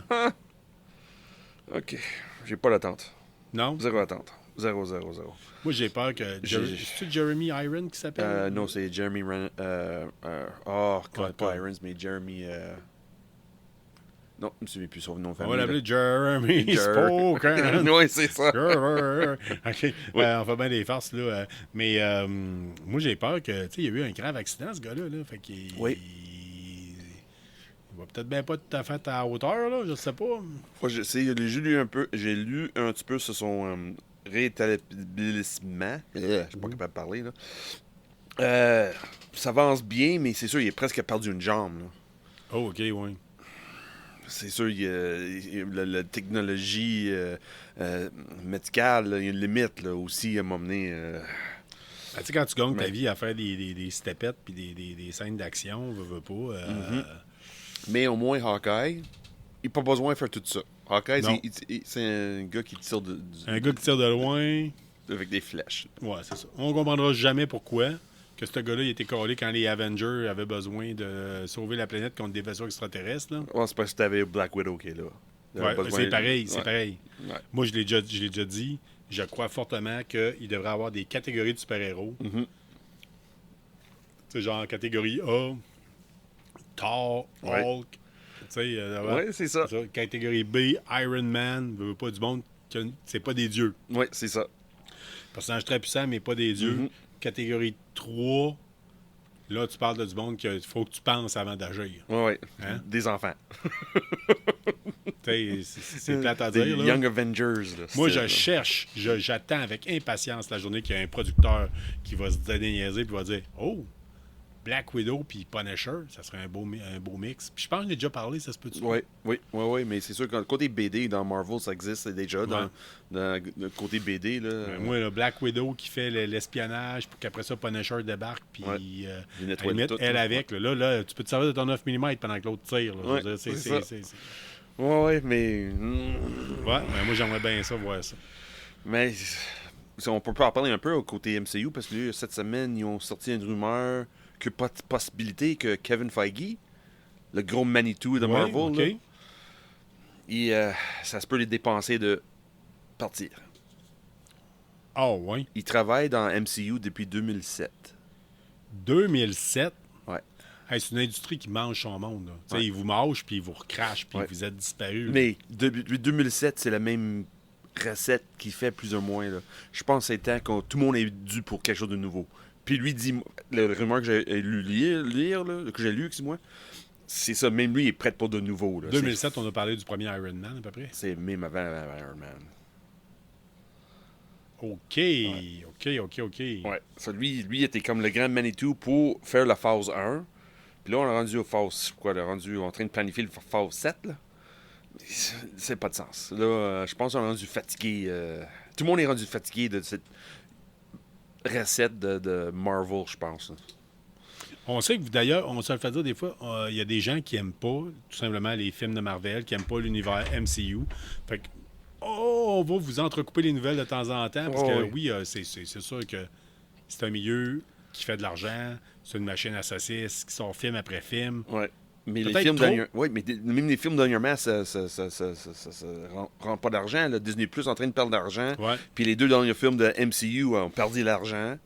OK. J'ai pas d'attente. Non? Zéro attente. Zéro. Moi, j'ai peur que... C'est Jeremy Iron qui s'appelle? Non, c'est Jeremy pas Ouais. Irons, mais Jeremy... Non, je me souviens plus son nom de On famille. va là. l'appeler Jeremy Spoken. Oui, c'est ça. OK. Oui. On fait bien des farces, là. Mais moi, j'ai peur que... Tu sais, il y a eu un grave accident, ce gars-là. Là, fait qu'il... Oui. Il va peut-être bien pas tout à fait à hauteur, là. Je sais pas. Moi, j'ai lu un petit peu sur son rétablissement. Je suis pas capable de parler, là. Ça avance bien, mais c'est sûr, il est presque perdu une jambe, là. Oh, OK, oui. C'est sûr, la technologie médicale, là, il y a une limite, là, aussi, à m'emmener... Ben, tu sais, quand tu gagnes ta Mais- vie à faire des stepettes puis des scènes d'action, veux pas. Mais au moins, Hawkeye, il n'a pas besoin de faire tout ça. Hawkeye, Non. c'est un gars qui tire Un gars qui tire de loin, avec des flèches. ouais, c'est ça. On comprendra jamais pourquoi que ce gars-là il était collé quand les Avengers avaient besoin de sauver la planète contre des vaisseaux extraterrestres. Là. Ouais, c'est parce que t'avais Black Widow qui est là. Il avait Ouais, besoin- c'est pareil, Ouais. c'est pareil. Ouais. Moi, je l'ai déjà dit. Je crois fortement qu'il devrait avoir des catégories de super-héros. Mhm. Tu sais, genre catégorie A, Thor, Ouais. Hulk. Tu sais, Ouais, c'est ça. c'est ça. Catégorie B, Iron Man. Veut pas du monde. C'est pas des dieux. Ouais, c'est ça. Personnage très puissant, mais pas des dieux. Mhm. Catégorie 3, là, tu parles de du monde qu'il faut que tu penses avant d'agir. Ouais. Hein? Des enfants. Tu sais, c'est plate à Des dire. Là. Young Avengers. Là, Moi, c'est- j'attends avec impatience la journée qu'il y a un producteur qui va se déniaiser et va dire « Oh, Black Widow puis Punisher, ça serait un beau mix. » Puis je pense que j'ai déjà parlé, ça se peut-tu? Oui, mais c'est sûr que côté BD, dans Marvel, ça existe déjà. Dans le côté BD, là. Moi, là, Black Widow qui fait l'espionnage pour qu'après ça, Punisher débarque puis Ouais. à Il la nettoie limite, tout, elle là. avec. Là, tu peux te servir de ton 9 mm pendant que l'autre tire. Là. Je veux Ouais, dire, c'est ça. c'est- Ouais, mais. Ouais, mais moi, j'aimerais bien ça, voir ça. Mais. On peut en parler un peu au côté MCU parce que là, cette semaine, ils ont sorti une rumeur que possibilité que Kevin Feige, le gros Manitou de Ouais, Marvel, OK. là, ça se peut les dépenser de partir. Ah, ouais. Il travaille dans MCU depuis 2007. 2007. Ouais. Hey, c'est une industrie qui mange son monde. Là. Tu sais, Ouais. ils vous mangent, puis ils vous recrachent, puis Ouais. vous êtes disparus. là. Mais depuis 2007, c'est la même recette qu'il fait plus ou moins. Là. Je pense que c'est temps que tout le monde est dû pour quelque chose de nouveau. Puis lui dit, le rumeur que j'ai lu lire là, que j'ai lu, excuse-moi, c'est ça, même lui il est prêt pour de nouveau. Là. 2007, on a parlé du premier Iron Man, à peu près. C'est même avant Iron Man. OK. OK. Ouais. Ça, lui était comme le grand Manitou pour faire la phase 1. Puis là, on est rendu au phase. Quoi, on est rendu en train de planifier le phase 7. Là. C'est pas de sens. Là, je pense qu'on est rendu fatigué. Tout le monde est rendu fatigué de cette recette de Marvel, je pense. Là. On sait que, d'ailleurs, on se le fait dire des fois, il y a des gens qui aiment pas, tout simplement, les films de Marvel, qui aiment pas l'univers MCU. Fait que, on va vous entrecouper les nouvelles de temps en temps, parce que, oui, c'est sûr que c'est un milieu qui fait de l'argent, c'est une machine à saucisses, qui sort film après film. Ouais. Mais les Peut-être films trop. même les films dernièrement, ça rend pas d'argent. Là. Disney Plus est en train de perdre d'argent. Ouais. Puis les deux derniers films de MCU ont perdu l'argent.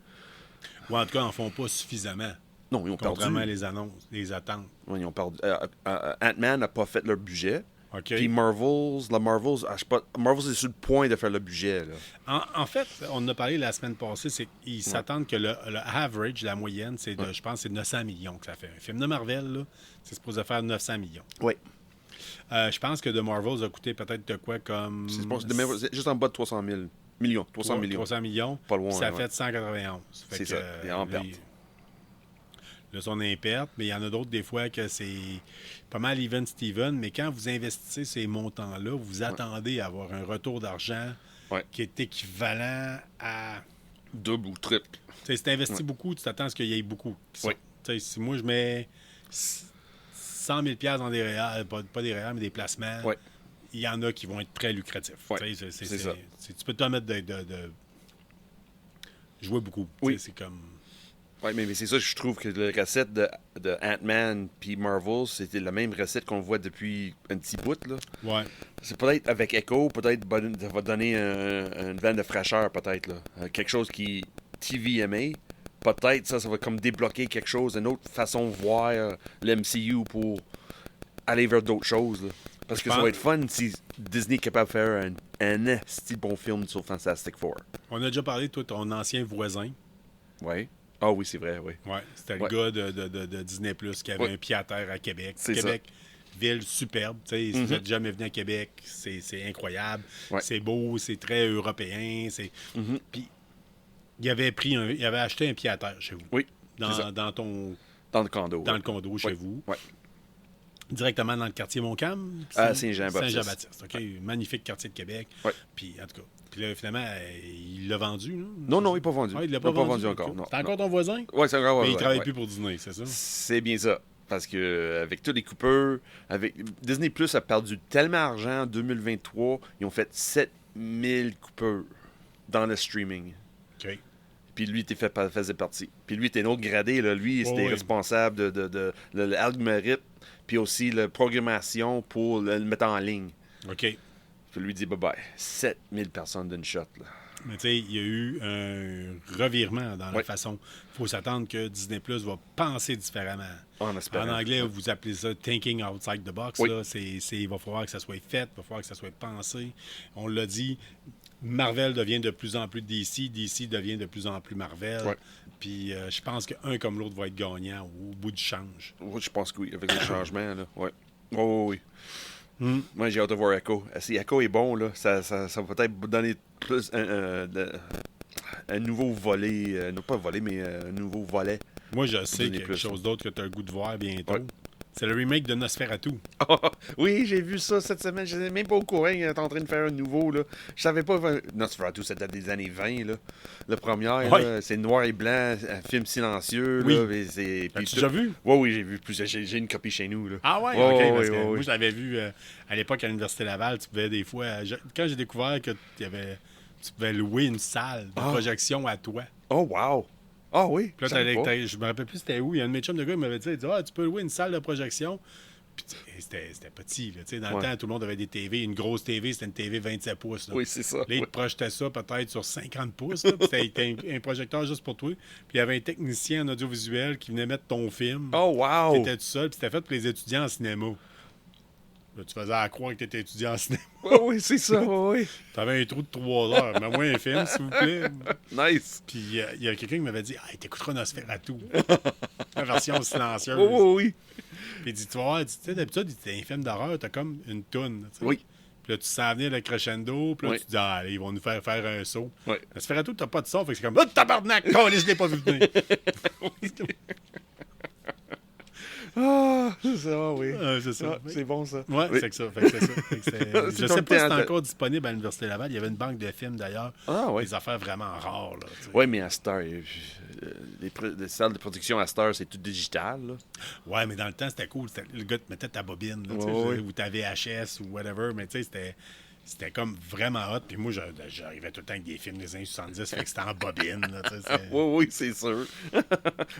Ou en tout cas, ils n'en font pas suffisamment, Non, ils ont perdu. contrairement à les annonces, les attentes. Ouais, ils ont perdu. Ant-Man n'a pas fait leur budget. OK. Puis Marvels, je sais pas, Marvels est sur le point de faire le budget, là. En fait, on en a parlé la semaine passée, c'est qu'ils s'attendent que le average, la moyenne, c'est je pense c'est 900 millions que ça fait. Un film de Marvel, là, c'est supposé faire 900 millions. Oui. Je pense que The Marvels a coûté peut-être de quoi comme... C'est juste en bas de 300 000 millions. 300 millions. 300 millions. Pas loin. Ça a fait 191. Fait c'est que, ça. Il est en perte. Là, on est en perte, mais il y en a d'autres des fois que c'est pas mal even Steven, mais quand vous investissez ces montants-là, vous attendez à avoir un retour d'argent qui est équivalent à... Double ou triple. Si tu investis beaucoup, tu t'attends à ce qu'il y ait beaucoup. Si moi, je mets 100 000 $ dans des réels, pas des réels, mais des placements, il y en a qui vont être très lucratifs. C'est ça. Tu peux te permettre de jouer beaucoup. C'est comme... Oui, mais c'est ça, je trouve que la recette de Ant-Man puis Marvel, c'était la même recette qu'on voit depuis un petit bout, là. Ouais. C'est peut-être avec Echo, peut-être ça va donner une veine de fraîcheur, peut-être, là. Quelque chose qui TVMA. Peut-être ça va comme débloquer quelque chose, une autre façon de voir l'MCU pour aller vers d'autres choses, là. Parce que ça va être fun si Disney est capable de faire un si bon film sur Fantastic Four. On a déjà parlé, toi, ton ancien voisin. Oui. Ah oui, c'est vrai, oui. Ouais, c'était le gars de Disney Plus qui avait un pied à terre à Québec. Québec, ville superbe. Si vous n'êtes jamais venu à Québec, c'est incroyable. Ouais. C'est beau, c'est très européen. Puis, il avait acheté un pied à terre chez vous. Oui. Dans le condo. Dans le condo chez vous. Oui. Directement dans le quartier Montcalm. Saint-Jean-Baptiste. Saint-Jean-Baptiste. OK. Magnifique quartier de Québec. Oui. Puis, en tout cas. Puis là, finalement, il l'a vendu. Là. Non, il n'est pas vendu. Ah, il l'a pas vendu encore. C'est encore ton voisin? Oui, c'est encore. Mais il ne travaille plus pour Disney, c'est ça? C'est bien ça. Parce que avec tous les coupeurs, Disney Plus a perdu tellement d'argent en 2023, ils ont fait 7000 coupeurs dans le streaming. OK. Puis lui, faisait partie. Puis lui, était un autre gradé. Là. Lui, c'était responsable de l'algorithme, puis aussi la programmation pour le mettre en ligne. OK. Puis lui dit, bye-bye, 7000 personnes d'une shot. Là. Mais tu sais, il y a eu un revirement dans la façon. Il faut s'attendre que Disney Plus va penser différemment. En anglais, vous appelez ça thinking outside the box. Oui. Là. Il va falloir que ça soit fait, il va falloir que ça soit pensé. On l'a dit, Marvel devient de plus en plus DC, DC devient de plus en plus Marvel. Oui. Puis je pense qu'un comme l'autre va être gagnant au bout du change. Oui, je pense que oui, avec les changements. Là. Ouais. Oh, oui. Moi, j'ai hâte de voir Echo. Si Echo est bon, là, ça va peut-être donner plus un nouveau volet. Non, pas volet, mais un nouveau volet. Moi, je sais qu'il y a quelque chose d'autre que tu as le goût de voir bientôt. Ouais. C'est le remake de Nosferatu. Oui, j'ai vu ça cette semaine. Je n'étais même pas au courant qu'il était en train de faire un nouveau. Là. Je savais pas. Nosferatu, ça date des années 20. Là. La première, là, c'est noir et blanc, un film silencieux. Oui. Là, As-tu déjà vu? Oui, j'ai vu plusieurs. J'ai une copie chez nous. Là. Ah ouais? OK. Parce que moi, je l'avais vu à l'époque à l'Université Laval. Tu pouvais des fois... quand j'ai découvert que tu pouvais louer une salle de projection à toi. Oh, wow! Ah oui? Puis là, je me rappelle plus c'était où. Il y a un de mes chums de gars qui m'avait dit tu peux louer une salle de projection. Puis c'était petit. Là, dans le temps, tout le monde avait des TV. Une grosse TV, c'était une TV 27 pouces. Là. Oui, c'est ça. Là, ils te projetaient ça peut-être sur 50 pouces. Là, puis c'était un projecteur juste pour toi. Puis il y avait un technicien en audiovisuel qui venait mettre ton film. Oh, wow! Tu étais tout seul. Puis c'était fait pour les étudiants en cinéma. Là, tu faisais à croire que tu étais étudiant en cinéma. Oui, c'est ça, oui. Tu avais un trou de 3 heures. Mets-moi un film, s'il vous plaît. Nice. Puis il y a quelqu'un qui m'avait dit t'écouteras Nosferatu. La version silencieuse. Oui. Puis il dit tu vois, d'habitude, un film d'horreur, t'as comme une toune. Oui. Puis là, tu sens venir le crescendo. Puis là, tu dis allez, ils vont nous faire un saut. Oui. Nosferatu, t'as pas de son. Fait que c'est comme tabarnak, je l'ai pas vu venir. Ah, c'est ça, oui. C'est ça. Ah, c'est bon, ça. Ouais, oui. c'est ça. Je sais pas si c'est encore disponible à l'Université Laval. Il y avait une banque de films, d'ailleurs. Ah, oui. Des affaires vraiment rares. Oui, mais à Star, les salles de production à Star, c'est tout digital. Là. Ouais, mais dans le temps, c'était cool. Le gars te mettait ta bobine, là, ou ta VHS ou whatever. Mais tu sais, c'était comme vraiment hot. Puis moi, j'arrivais tout le temps avec des films des années 70, fait que c'était en bobine. Là, oui, c'est sûr.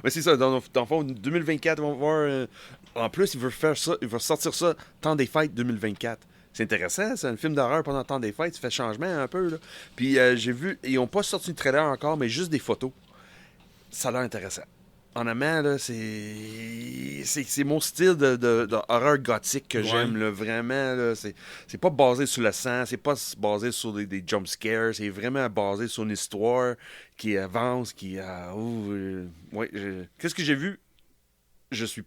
Mais c'est ça, dans le fond, 2024, on va voir... en plus, il va sortir ça, temps des fêtes 2024. C'est intéressant, c'est un film d'horreur pendant le temps des fêtes, ça fait changement un peu. Là. Puis j'ai vu, ils n'ont pas sorti de trailer encore, mais juste des photos. Ça a l'air intéressant. En amant, là, c'est mon style de horreur gothique que j'aime, là, vraiment. Là, c'est pas basé sur le sang, c'est pas basé sur des jump scares, c'est vraiment basé sur une histoire qui avance, qui... Qu'est-ce que j'ai vu? Je suis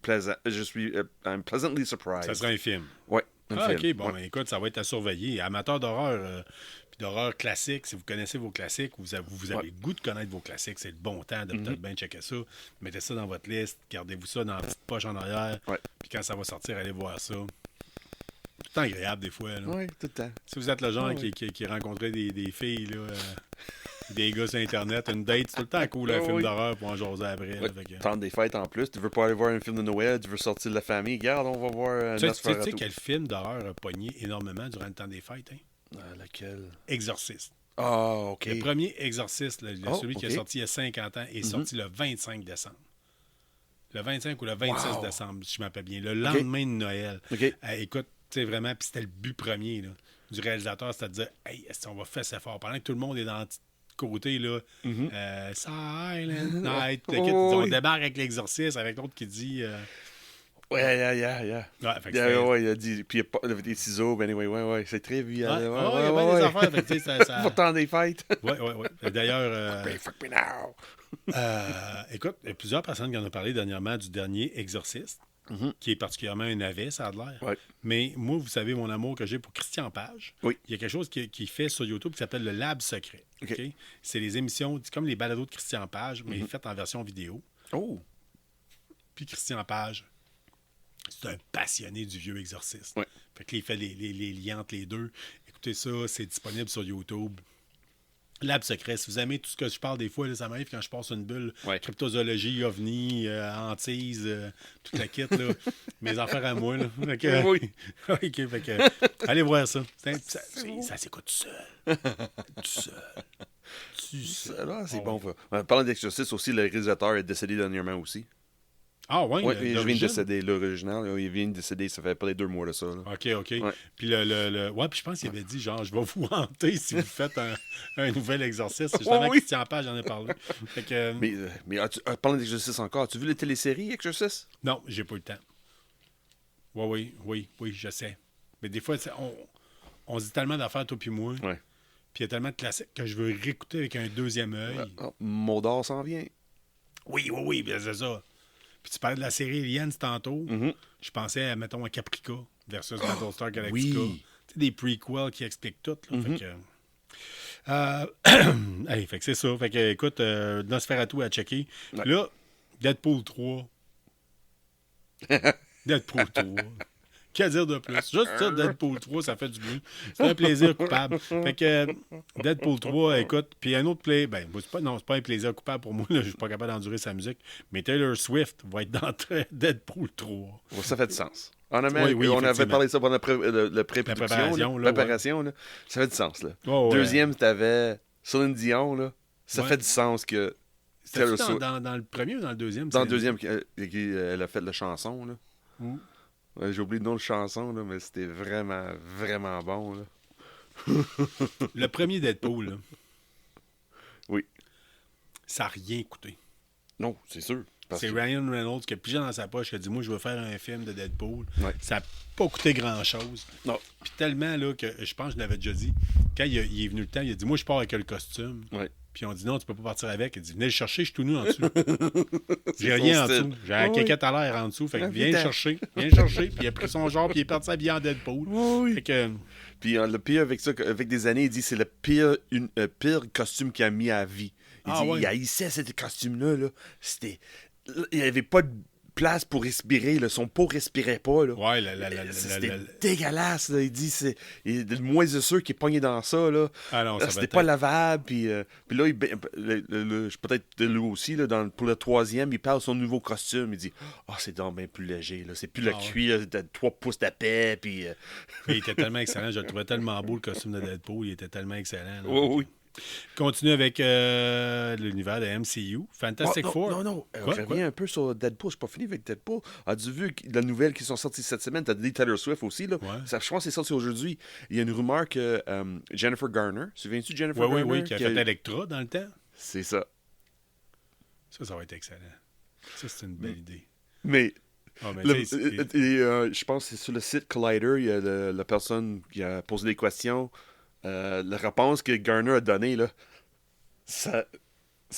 I'm pleasantly surprised. Ça sera un film. Ouais. OK, bon, ben, écoute, ça va être à surveiller. Amateur d'horreur, puis d'horreur classique, si vous connaissez vos classiques, vous avez le goût de connaître vos classiques, c'est le bon temps de peut-être bien checker ça. Mettez ça dans votre liste, gardez-vous ça dans la petite poche en arrière, puis quand ça va sortir, allez voir ça. Tout le temps agréable, des fois. Oui, tout le temps. Si vous êtes le genre qui rencontrait des filles, là, des gars sur Internet, une date, c'est tout le temps cool, un film d'horreur pour en jaser après. Là, Temps des fêtes en plus. Tu veux pas aller voir un film de Noël, tu veux sortir de la famille. Regarde, on va voir Tu sais quel film d'horreur a pogné énormément durant le temps des fêtes? Hein? Lequel? Exorciste. Ah, OK. Le premier Exorciste, celui qui est sorti il y a 50 ans, est sorti le 25 décembre. Le 25 ou le 26 décembre, si je m'appelle bien. Le lendemain de Noël. Écoute, tu sais, vraiment, puis c'était le but premier là, du réalisateur, c'était de dire, hey, est-ce qu'on va faire ça fort? Pendant que tout le monde est dans le côté, là, Silent Night, on débarque avec l'exorciste, avec l'autre qui dit... Yeah. Ouais, il a dit. Puis il y a des ciseaux, ben anyway, c'est très violent. Il y a bien des affaires, fait que, tu sais, ça... Pour temps des fêtes. Oui. D'ailleurs... Fuck me now. Écoute, il y a plusieurs personnes qui en ont parlé dernièrement du dernier Exorciste, qui est particulièrement un navet, ça a l'air. Ouais. Mais moi, vous savez mon amour que j'ai pour Christian Page. Oui. Il y a quelque chose qui fait sur YouTube qui s'appelle le Lab Secret. OK. C'est les émissions, c'est comme les balados de Christian Page, mais faites en version vidéo. Oh. Puis Christian Page, c'est un passionné du vieux Exorciste. Ouais. Fait que là, il fait les liens entre les deux. Écoutez ça, c'est disponible sur YouTube. Lab Secret, si vous aimez tout ce que je parle des fois, là, ça m'arrive quand je passe une bulle. Cryptozoologie, ovni, hantise, toute la kit, là. Mes affaires à moi. Là. Fait que, oui. OK, fait que, allez voir ça. Ça s'écoute tout seul. Tout seul. Là, c'est bon. Parlant d'Exorciste aussi, le réalisateur est décédé dernièrement aussi. Ah oui, il vient de décéder, l'original. Il vient de décéder, ça fait pas les 2 mois de ça. Là. OK. Ouais. Puis puis je pense qu'il avait dit, genre, je vais vous hanter si vous faites un nouvel exorciste. C'est justement Christian Page, j'en ai parlé. Fait que, mais parlant d'Exorciste encore, as-tu vu les téléséries Exorcist? Non, j'ai pas eu le temps. Oui, je sais. Mais des fois, on se dit tellement d'affaires, toi puis moi. Ouais. Puis il y a tellement de classiques que je veux réécouter avec un deuxième œil. Modor s'en vient. Oui, bien c'est ça. Puis tu parlais de la série Aliens tantôt. Je pensais, mettons, à Caprica versus Battlestar Galactica. Oui. Tu sais, des prequels qui expliquent tout. Là, fait que c'est ça. Fait que, écoute, Nosferatu à checker. Ouais. Là, Deadpool 3. Deadpool 3. Qu'à dire de plus? Juste ça, Deadpool 3, ça fait du bien. C'est un plaisir coupable. Fait que Deadpool 3, écoute, puis un autre play, c'est pas un plaisir coupable pour moi, là, je suis pas capable d'endurer sa musique, mais Taylor Swift va être dans Deadpool 3. Ouais, ça fait du sens. On avait parlé de ça pendant la préparation. Là. Ça fait du sens. Là. Deuxième, t'avais Céline Dion. Là. Ça fait du sens que Taylor Swift... dans le premier ou dans le deuxième? Dans le deuxième, elle a fait la chanson. Là. J'ai oublié le nom de chanson, là, mais c'était vraiment, vraiment bon. Là. Le premier Deadpool, là, oui. Ça n'a rien coûté. Non, c'est sûr. C'est Ryan Reynolds qui a pigé dans sa poche qui a dit « Moi, je veux faire un film de Deadpool. Ouais. » Ça n'a pas coûté grand-chose. Non. Puis tellement là, que je pense que je l'avais déjà dit. Quand il est venu le temps, il a dit « Moi, je pars avec le costume. Ouais. » Puis on dit « Non, tu peux pas partir avec. » Il dit « Venez le chercher, je suis tout nu en dessous. » J'ai rien en dessous. J'ai la quéquette à l'air en dessous. Fait que viens le chercher. Puis il a pris son genre puis il est parti habillé en Deadpool. Oui. Fait que... Puis le pire avec ça, avec des années, il dit c'est le pire costume qu'il a mis à vie. Il haïssait ce costume-là. Là. Il n'y avait pas de place pour respirer. Là. Son peau respirait pas. Là. Ouais, c'était dégueulasse. Là. Il dit il y a de moisissure qui est pogné dans ça. Là. Ah non, ça c'était pas lavable. Puis là, peut-être lui aussi, là, pour le troisième, il parle de son nouveau costume. Il dit c'est donc bien plus léger. Là. C'est plus le cuir de 3 pouces d'épais. Puis, il était tellement excellent. Je le trouvais tellement beau, le costume de Deadpool. Il était tellement excellent. Là. Oui. Continue avec l'univers de MCU. Fantastic Four. Non. Reviens un peu sur Deadpool. Je suis pas fini avec Deadpool. As-tu vu la nouvelle qui sont sorties cette semaine? T'as dit Taylor Swift aussi. Là. Ouais. Ça, je pense que c'est sorti aujourd'hui. Il y a une rumeur que Jennifer Garner, souviens-tu de Jennifer Garner? Oui, qui a fait Electra dans le temps. C'est ça. Ça va être excellent. Ça, c'est une belle idée. Mais Ah, mais le- tu sais, je pense que c'est sur le site Collider, il y a la personne qui a posé des questions. La réponse que Garner a donnée, là, ça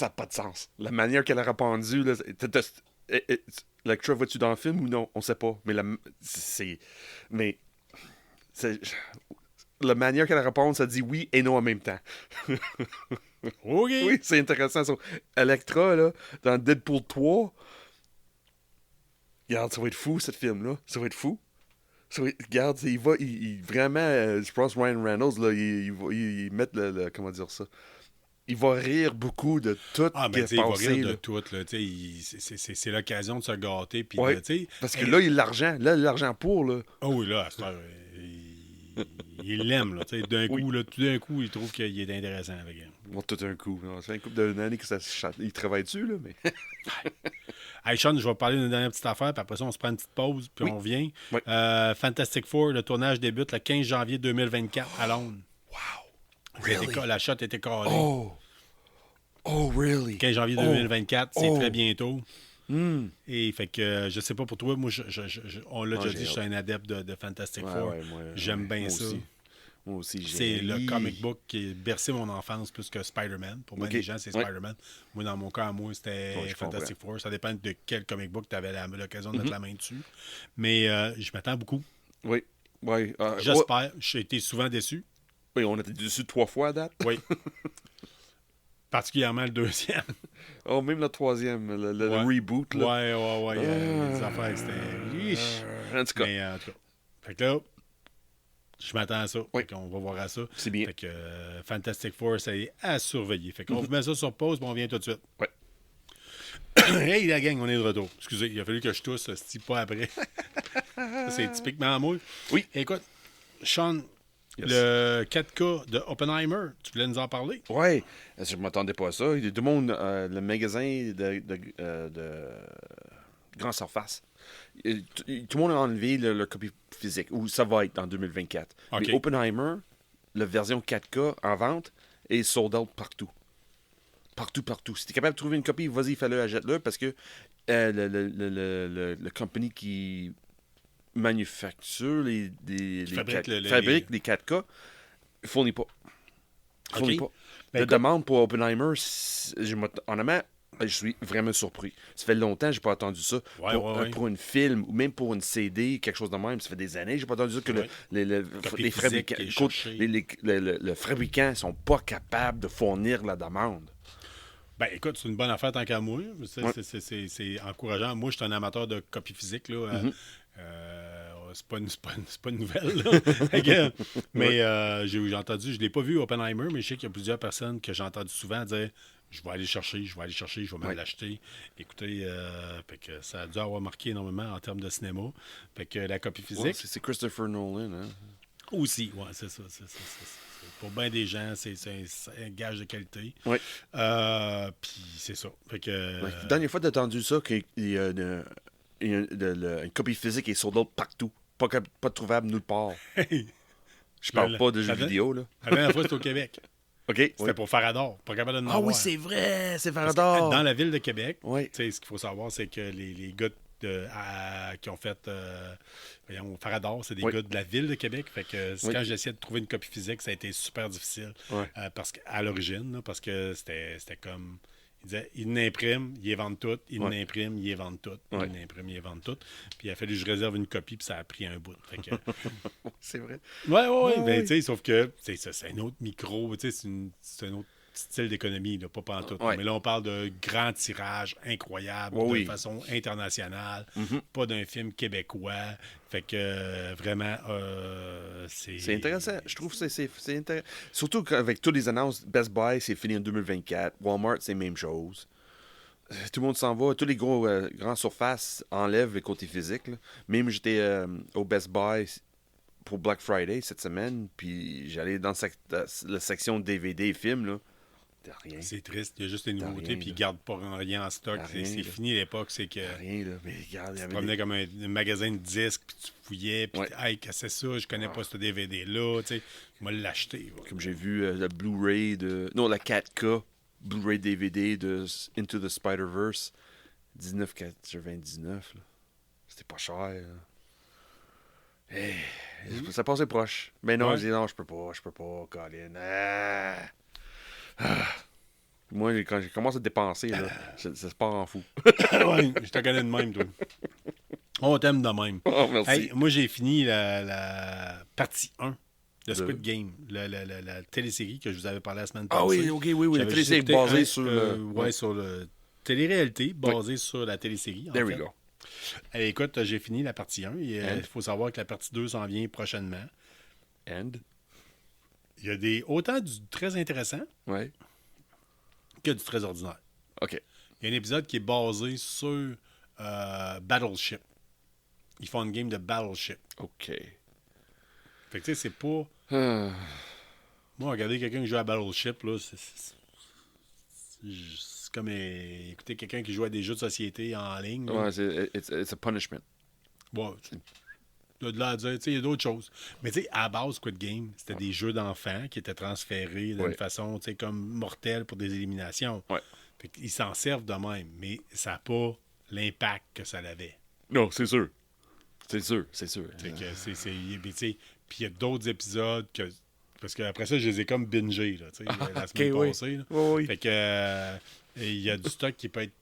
n'a pas de sens. La manière qu'elle a répondu, là, Electra, vas-tu dans le film ou non? On sait pas. Mais c'est, la manière qu'elle répond, ça dit oui et non en même temps. OK! Oui, c'est intéressant. So, Electra, là, dans Deadpool 3, regarde, ça va être fou, ce film-là. Ça va être fou. Regarde, vraiment, je pense Ryan Reynolds, là, il met comment dire ça? Il va rire beaucoup de tout Ah, qui ben, tu est sais, il va passé. rire de Là. tout, là. Tu sais, c'est l'occasion de se gâter, puis Ouais, de, tu sais... parce que là, il a l'argent. Là, il a l'argent pour, là. Oh oui, là, à cette heure, il l'aime, là. Tu sais, d'un Oui. coup, là, tout d'un coup, il trouve qu'il est intéressant avec elle. Bon, tout un coup. Ça fait un couple d'années que il travaille dessus, là, mais... Hey, Sean, je vais parler d'une dernière petite affaire, puis après ça, on se prend une petite pause, puis Oui. on revient. Oui. Fantastic Four, le tournage débute le 15 janvier 2024 à Londres. Wow! Really? La shot était calée. Oh! Oh, really? 15 janvier 2024, c'est très bientôt. Hmm. Et fait que, je sais pas pour toi, moi, on l'a Moi, déjà j'ai dit, je suis hâte. un adepte de Fantastic Ouais, Four. ouais, moi, J'aime bien moi ça. aussi. Moi aussi, j'ai C'est le ri. comic book qui a bercé mon enfance plus que Spider-Man. Pour bien Ok. des gens, c'est Ouais. Spider-Man. Moi, dans mon cas, moi, c'était Ouais, je Fantastic Four. Ça dépend de quel comic book tu avais l'occasion de Mhm. mettre la main dessus. Mais je m'attends beaucoup. Oui. Ouais. J'espère. J'ai été souvent déçu. Oui, on était dessus 3 fois à date. Oui. Particulièrement le deuxième. Oh, même le troisième, le Ouais. reboot, là. Ouais. Il y a des affaires que c'était... Ish. En tout cas, Mais en tout cas. Fait que là, je m'attends à ça. Oui. Fait qu'on va voir à ça. c'est bien. Fait que Fantastic Four, ça est à surveiller. Fait qu'on vous met ça sur pause, puis on vient tout de suite. Ouais. Hey la gang, on est de retour. Excusez, il a fallu que je tousse, ce pas après. Ça, c'est typiquement moi. Oui. Écoute, Sean, Yes. le 4K de Oppenheimer, tu voulais nous en parler? Ouais, je m'attendais pas à ça. Il y a tout le monde, le magasin de Grand Surface, tout le monde a enlevé leur copie physique, ou ça va être en 2024. OK. Mais Oppenheimer, la version 4K en vente, est sold out partout. Partout. Si tu es capable de trouver une copie, vas-y, fais-le, achète-le, parce que le company qui manufacture fabrique les 4K fournit pas. Fournit OK. pas. Ben, La écoute- demande pour Oppenheimer, honnêtement, je suis vraiment surpris. Ça fait longtemps que j'ai pas entendu ça. Ouais, ouais. Pour une film ou même pour une CD, quelque chose de même, ça fait des années que j'ai pas entendu ça que Ouais. Copie les physique fabricants, qui est écoute, cherchée. le fabricant sont pas capables de fournir la demande. Ben écoute, c'est une bonne affaire tant qu'à moi. Ouais. C'est encourageant. Moi, je suis un amateur de copie physique. Là. Mhm. C'est pas une nouvelle. Là. Fait que, mais j'ai entendu, je ne l'ai pas vu Oppenheimer, mais je sais qu'il y a plusieurs personnes que j'ai entendu souvent dire je vais aller chercher, je vais même Ouais. l'acheter. Écoutez, fait que ça a dû avoir marqué énormément en termes de cinéma. Fait que la copie Ouais, physique c'est Christopher Nolan. Hein? aussi, ouais, c'est ça. Pour bien des gens, c'est un gage de qualité. Ouais. Puis c'est ça. Fait que. Ouais. La dernière fois, t'as entendu ça, qu'il y a une copie physique est sold out partout. Pas trouvable nulle part. Je parle pas de jeux vidéo, là. La dernière fois, c'était au Québec. OK? C'était Oui. pour Farador. Pas capable de en Ah avoir. oui, c'est vrai, c'est Parce que Farador. dans la ville de Québec, Oui. tu sais, ce qu'il faut savoir, c'est que les gars qui ont fait voyons, Farador, c'est des Oui. gars de la ville de Québec. Fait que Oui. quand j'ai essayé de trouver une copie physique, ça a été super difficile. Ouais. Parce qu'à l'origine, là, parce que c'était comme. Ils disaient, ils n'impriment, ils les vendent toutes. Ils Ouais. n'impriment, ils les vendent toutes. Ouais. Ils n'impriment, ils les vendent toutes. Puis il a fallu que je réserve une copie, puis ça a pris un bout. Fait que, C'est vrai. ouais. Ouais, Ben, ouais. tu sais, sauf que c'est un autre micro, tu sais, c'est un autre style d'économie, là, pas pantoute. Ouais. Mais là, on parle de grands tirages incroyables, Ouais, de oui. façon internationale, Mhm. pas d'un film québécois. Fait que vraiment, C'est intéressant. Je trouve que c'est intéressant. Surtout qu'avec toutes les annonces, Best Buy, c'est fini en 2024. Walmart, c'est la même chose. Tout le monde s'en va. Tous les grands surfaces enlèvent le côté physique. Là. Même j'étais au Best Buy pour Black Friday cette semaine, puis j'allais dans la section DVD et films, là. T'as rien. c'est triste. Il y a juste des T'as nouveautés, rien, puis ils là. gardent pas rien en stock. T'as C'est rien, c'est là. fini l'époque, c'est que T'as rien, là. Mais regarde, il y tu avait promenais comme un magasin de disques, puis tu fouillais, puis Ouais. hey, qu'est-ce que c'est ça? Je connais pas ce DVD-là, tu sais. Moi, l'acheter. Comme j'ai vu le Blu-ray de... Non, la 4K Blu-ray DVD de Into the Spider-Verse. 19,99$. Là. C'était pas cher. Là. Hey, ça passait proche. Mais non, je dis non, je peux pas, Colin. Moi, quand je commence à dépenser, là, ça se part en fou. Ouais, je te connais de même, toi. On t'aime de même. Oh, merci. Hey, moi, j'ai fini la partie 1 de Squid Game, la télésérie que je vous avais parlé la semaine passée. Ah oui, oui. La J'avais télésérie juste basée écouté sur sur le télé-réalité basée sur la télésérie. There we go. Écoute, j'ai fini la partie 1 et il faut savoir que la partie 2 s'en vient prochainement. And? Il y a autant du très intéressant que du très ordinaire. OK. Il y a un épisode qui est basé sur Battleship. Ils font une game de Battleship. OK. Fait que tu sais, c'est pas... Moi, regarder quelqu'un qui joue à Battleship, là, c'est comme écouter quelqu'un qui joue à des jeux de société en ligne. Là. Ouais, it's a punishment. Bon, de là à dire, tu sais, il y a d'autres choses. Mais tu sais, à la base, Squid Game, c'était des jeux d'enfants qui étaient transférés d'une façon, tu sais, comme mortelle pour des éliminations. Ouais. Fait qu'ils s'en servent de même, mais ça n'a pas l'impact que ça avait. Non, c'est sûr. C'est sûr. Puis il y a d'autres épisodes que... Parce qu'après ça, je les ai comme bingés, là, tu sais, la semaine passée. Là. Oui. Fait que il y a du stock qui peut être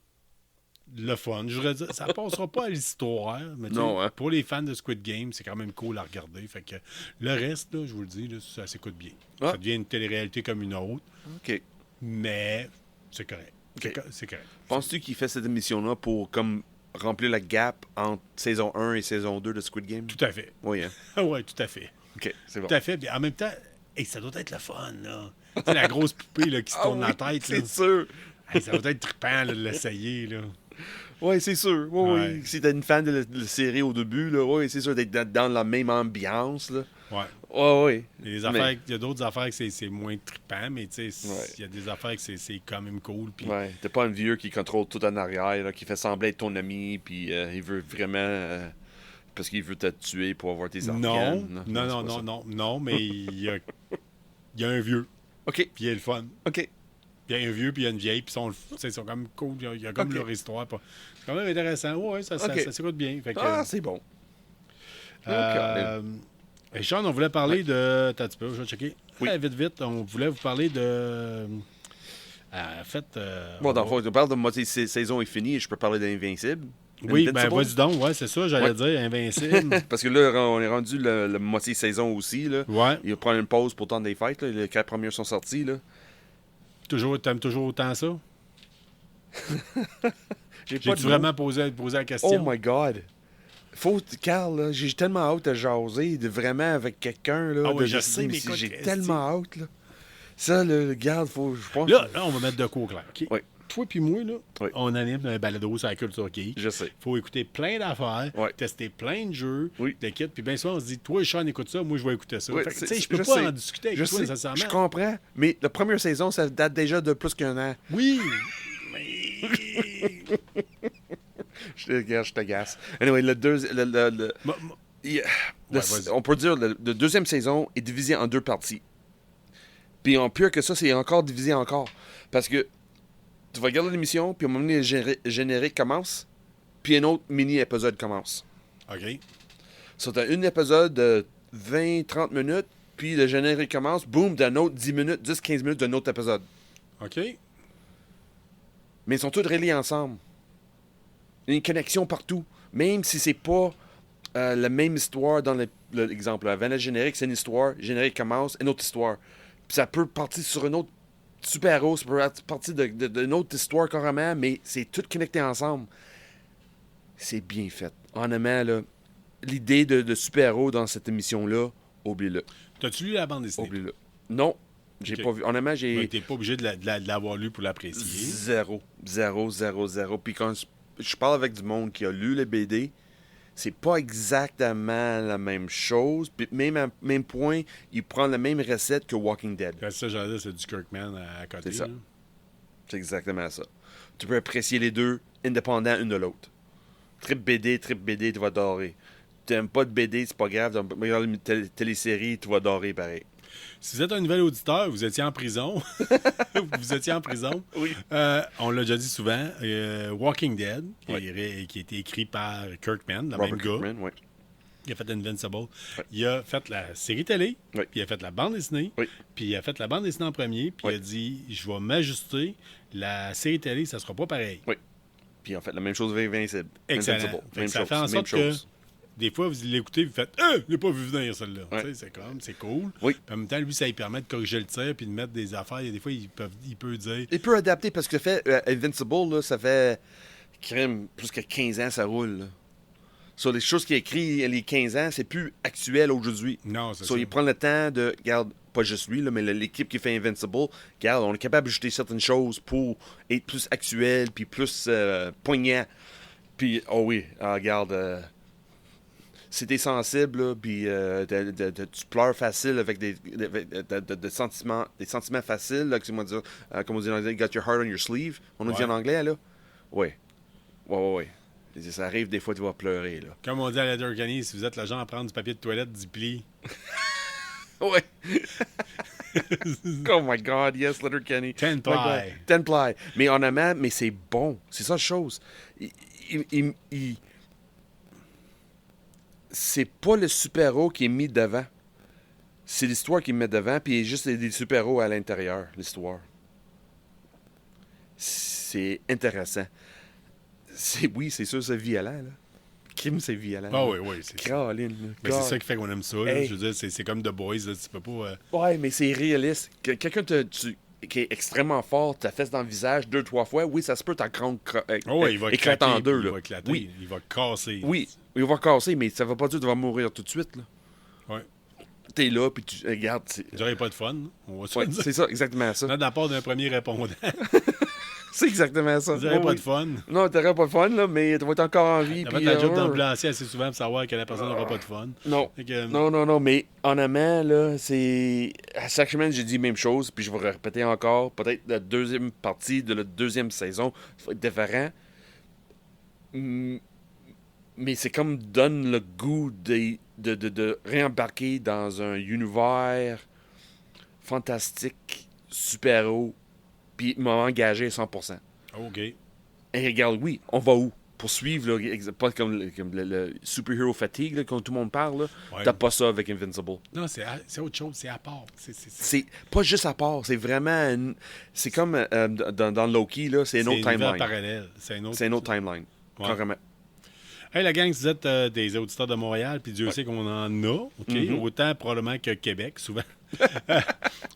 le fun. Je voudrais dire, ça passera pas à l'histoire, mais pour les fans de Squid Game, c'est quand même cool à regarder. Fait que le reste, là, je vous le dis, là, ça s'écoute bien. Ça devient une télé-réalité comme une autre. OK. Mais c'est correct. Okay. C'est correct. Penses-tu qu'il fait cette émission-là pour comme remplir la gap entre saison 1 et saison 2 de Squid Game? Tout à fait. Oui, hein? Oui, tout à fait. OK, c'est bon. Tout à fait. Puis en même temps, ça doit être le fun, là. Tu sais, la grosse poupée là, qui se tourne la tête. C'est là. sûr. Ça doit être trippant là, de l'essayer, là. Oui, c'est sûr. Oui. Si t'es une fan de la série au début, là, oui, c'est sûr d'être dans la même ambiance, là. Oui. Il y a d'autres affaires que c'est moins trippant, mais tu sais, il y a des affaires que c'est quand même cool. Pis... Ouais, t'es pas un vieux qui contrôle tout en arrière, là, qui fait sembler être ton ami, puis il veut vraiment... parce qu'il veut te tuer pour avoir tes organes. Non, mais il y a un vieux. OK. Puis il y a le fun. OK. Il y a un vieux, puis il y a une vieille, puis ils sont comme cool. Il y a comme leur histoire. C'est quand même intéressant. Ouais, ça s'écoute bien. Fait que, c'est bon. Sean, on voulait parler de... Attends un petit peu, je vais checker. Oui. Vite, on voulait vous parler de... En fait... Bon, dans le fond, on parle de moitié saison est finie et je peux parler d'Invincible. Oui, ben vas-y donc, c'est ça, j'allais dire, Invincible. Parce que là, on est rendu la moitié saison aussi, là. Ouais. Il va prendre une pause pour le temps des fêtes, là. Les 4 premières sont sorties, là. T'aimes toujours autant ça? J'ai-tu vraiment posé la question? Oh my God! Carl, là, j'ai tellement hâte de jaser vraiment avec quelqu'un, là. Ah oui, je sais, mais j'ai tellement hâte, là. Ça, là, regarde, je pense... Là, on va mettre de quoi au clair, OK? Oui. Toi puis moi, là, on anime un balado sur la culture geek. Je sais. Faut écouter plein d'affaires, tester plein de jeux, de kits, puis bien souvent, on se dit, toi, Sean, écoute ça, moi, je vais écouter ça. Tu sais, je peux pas en discuter avec toi, nécessairement. Je comprends, mais la première saison, ça date déjà de plus qu'un an. Oui, je t'agace. Anyway, on peut dire le deuxième saison est divisé en 2 parties. Puis en pire que ça, c'est encore divisé encore. Parce que tu vas regarder l'émission, puis au moment où le générique commence, puis un autre mini-épisode commence. OK. So, t'as un épisode de 20-30 minutes, puis le générique commence, boum, d'un autre 10 minutes, 10-15 minutes d'un autre épisode. OK. Mais ils sont tous reliés ensemble. Il y a une connexion partout. Même si c'est pas la même histoire dans l'exemple. Avant le générique, c'est une histoire. Le générique commence, une autre histoire. Puis ça peut partir sur une autre super-héros, ça peut partir d'une autre histoire carrément, mais c'est tout connecté ensemble. C'est bien fait. Honnêtement, là, l'idée de super-héros dans cette émission-là, oublie-le. T'as-tu lu la bande dessinée? Oublie-le. Non, j'ai pas vu. Honnêtement, t'es pas obligé de l'avoir lu pour l'apprécier. Zéro. Puis quand je parle avec du monde qui a lu les BD, c'est pas exactement la même chose. Puis même point, il prend la même recette que Walking Dead. C'est ça, j'allais dire, c'est du Kirkman à côté. C'est ça. C'est exactement ça. Tu peux apprécier les deux indépendants une de l'autre. Trip BD, tu vas adorer. Tu n'aimes pas de BD, c'est pas grave. Regarde une télésérie, tu vas adorer pareil. Si vous êtes un nouvel auditeur, vous étiez en prison. Vous étiez en prison. Oui. On l'a déjà dit souvent. Walking Dead, qui a été écrit par Kirkman, le Robert même gars. Kirkman, oui. Il a fait Invincible. Il a fait la série télé, Oui. puis il a fait la bande dessinée, Oui. puis il a fait la bande dessinée en premier, puis il a dit je vais m'ajuster. La série télé, ça sera pas pareil. Oui. Puis en fait, la même chose avec Invincible. Excellent. Invincible. Fait que Même ça chose. fait en Même sorte chose. que des fois, vous l'écoutez, vous faites je l'ai pas vu venir celle-là. Ouais. Tu sais, c'est cool. Oui. Puis en même temps, lui, ça lui permet de corriger le tir puis de mettre des affaires. Des fois, il peut dire Il peut adapter parce que fait Invincible, là, ça fait crème plus que 15 ans, ça roule. Là. Sur les choses qu'il a écrit les 15 ans, c'est plus actuel aujourd'hui. non, c'est So, ça. il prend le temps de, regarde, pas juste lui, là, mais l'équipe qui fait Invincible, regarde, on est capable d'ajouter certaines choses pour être plus actuel, puis plus poignant. Puis, oh oui, regarde, si t'es sensible, là, puis tu pleures facile avec des sentiments faciles, là, comment on dit en anglais, got your heart on your sleeve, on nous dit en anglais, là? Oui. Oui. Ça arrive des fois, tu vas pleurer, là. Comme on dit à Letterkenny, si vous êtes le genre à prendre du papier de toilette, 10 plis. Oui. Oh my God, yes, Letterkenny. 10 ply. 10 ply. Mais honnêtement, mais c'est bon. C'est ça la chose. C'est pas le super-héros qui est mis devant. C'est l'histoire qui met devant, puis il y a juste des super-héros à l'intérieur, l'histoire. C'est intéressant. Oui, c'est sûr, c'est violent, là. Crime, c'est violent. Ah oui, c'est ça. Caroline. Mais c'est ça qui fait qu'on aime ça. Là. Hey. Je veux dire, c'est comme The Boys. Là. Tu peux pas. Ouais, mais c'est réaliste. Quelqu'un qui est extrêmement fort, ta fesse dans le visage 2-3 fois, oui, ça se peut, ta crâne Il va éclate craquer, en deux. Il Là. va éclater. Oui. Il va casser. Oui, il va casser, mais ça va pas dire que tu vas mourir tout de suite. Là. Ouais. T'es là, puis tu regardes. J'aurais pas de fun. On va se Ouais, dire. c'est ça, exactement ça. Là, de la part d'un premier répondant. C'est exactement ça. J'aurais Oh, pas oui. de fun. Non, t'aurais pas de fun, là, mais tu vas être encore en vie. T'as puis, fait la job d'ambulancier assez souvent pour savoir que la personne n'aura pas de fun. Non. Fait que, Non, mais honnêtement, là, c'est. À chaque semaine, j'ai dit la même chose, puis je vais répéter encore. Peut-être la deuxième partie de la deuxième saison va être différent. Mais c'est comme donne le goût de réembarquer dans un univers fantastique, super-héros, puis m'a engagé à 100%. OK. Et regarde, oui, on va où? Pour suivre, là, pas comme le superhero fatigue, là, quand tout le monde parle, là. Ouais. T'as pas ça avec Invincible. Non, c'est autre chose. C'est à part. C'est pas juste à part, c'est vraiment... C'est comme dans Loki, là, c'est une autre univers timeline. parallèle. C'est une autre timeline, Ouais. carrément. Hey, la gang, si vous êtes des auditeurs de Montréal, puis Dieu sait qu'on en a, OK? Autant probablement que Québec, souvent.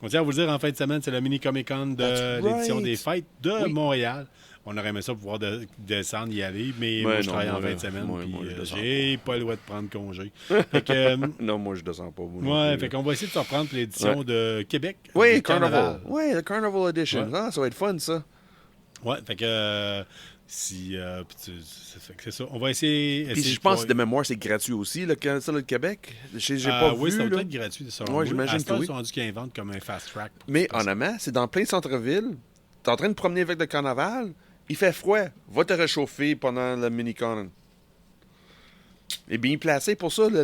On tient à vous le dire, en fin de semaine, c'est le mini Comic-Con de That's l'édition right. des fêtes de Oui. Montréal. On aurait aimé ça pouvoir descendre, y aller, mais moi, je travaille en fin de semaine, puis je descends j'ai pas le droit de prendre congé. Fait que, Non, moi, je descends pas. Moi, non ouais, plus, fait là. qu'on va essayer de se reprendre pour l'édition de Québec. Oui, du Carnival. Oui, le Carnival Edition. Ouais. Ah, ça va être fun, ça. Ouais, fait que fait que c'est ça. On va essayer Puis je pense que de mémoire, c'est gratuit aussi, ça, le Québec. J'ai pas oui, vu, ça va là. être gratuit. Ouais, j'imagine que oui. Ils sont rendus qu'ils inventent comme un fast track. Mais C'est pas ça. honnêtement, c'est dans plein centre-ville. T'es en train de promener avec le carnaval. Il fait froid. Va te réchauffer pendant le mini-con. Il est bien placé pour ça, Oui, tout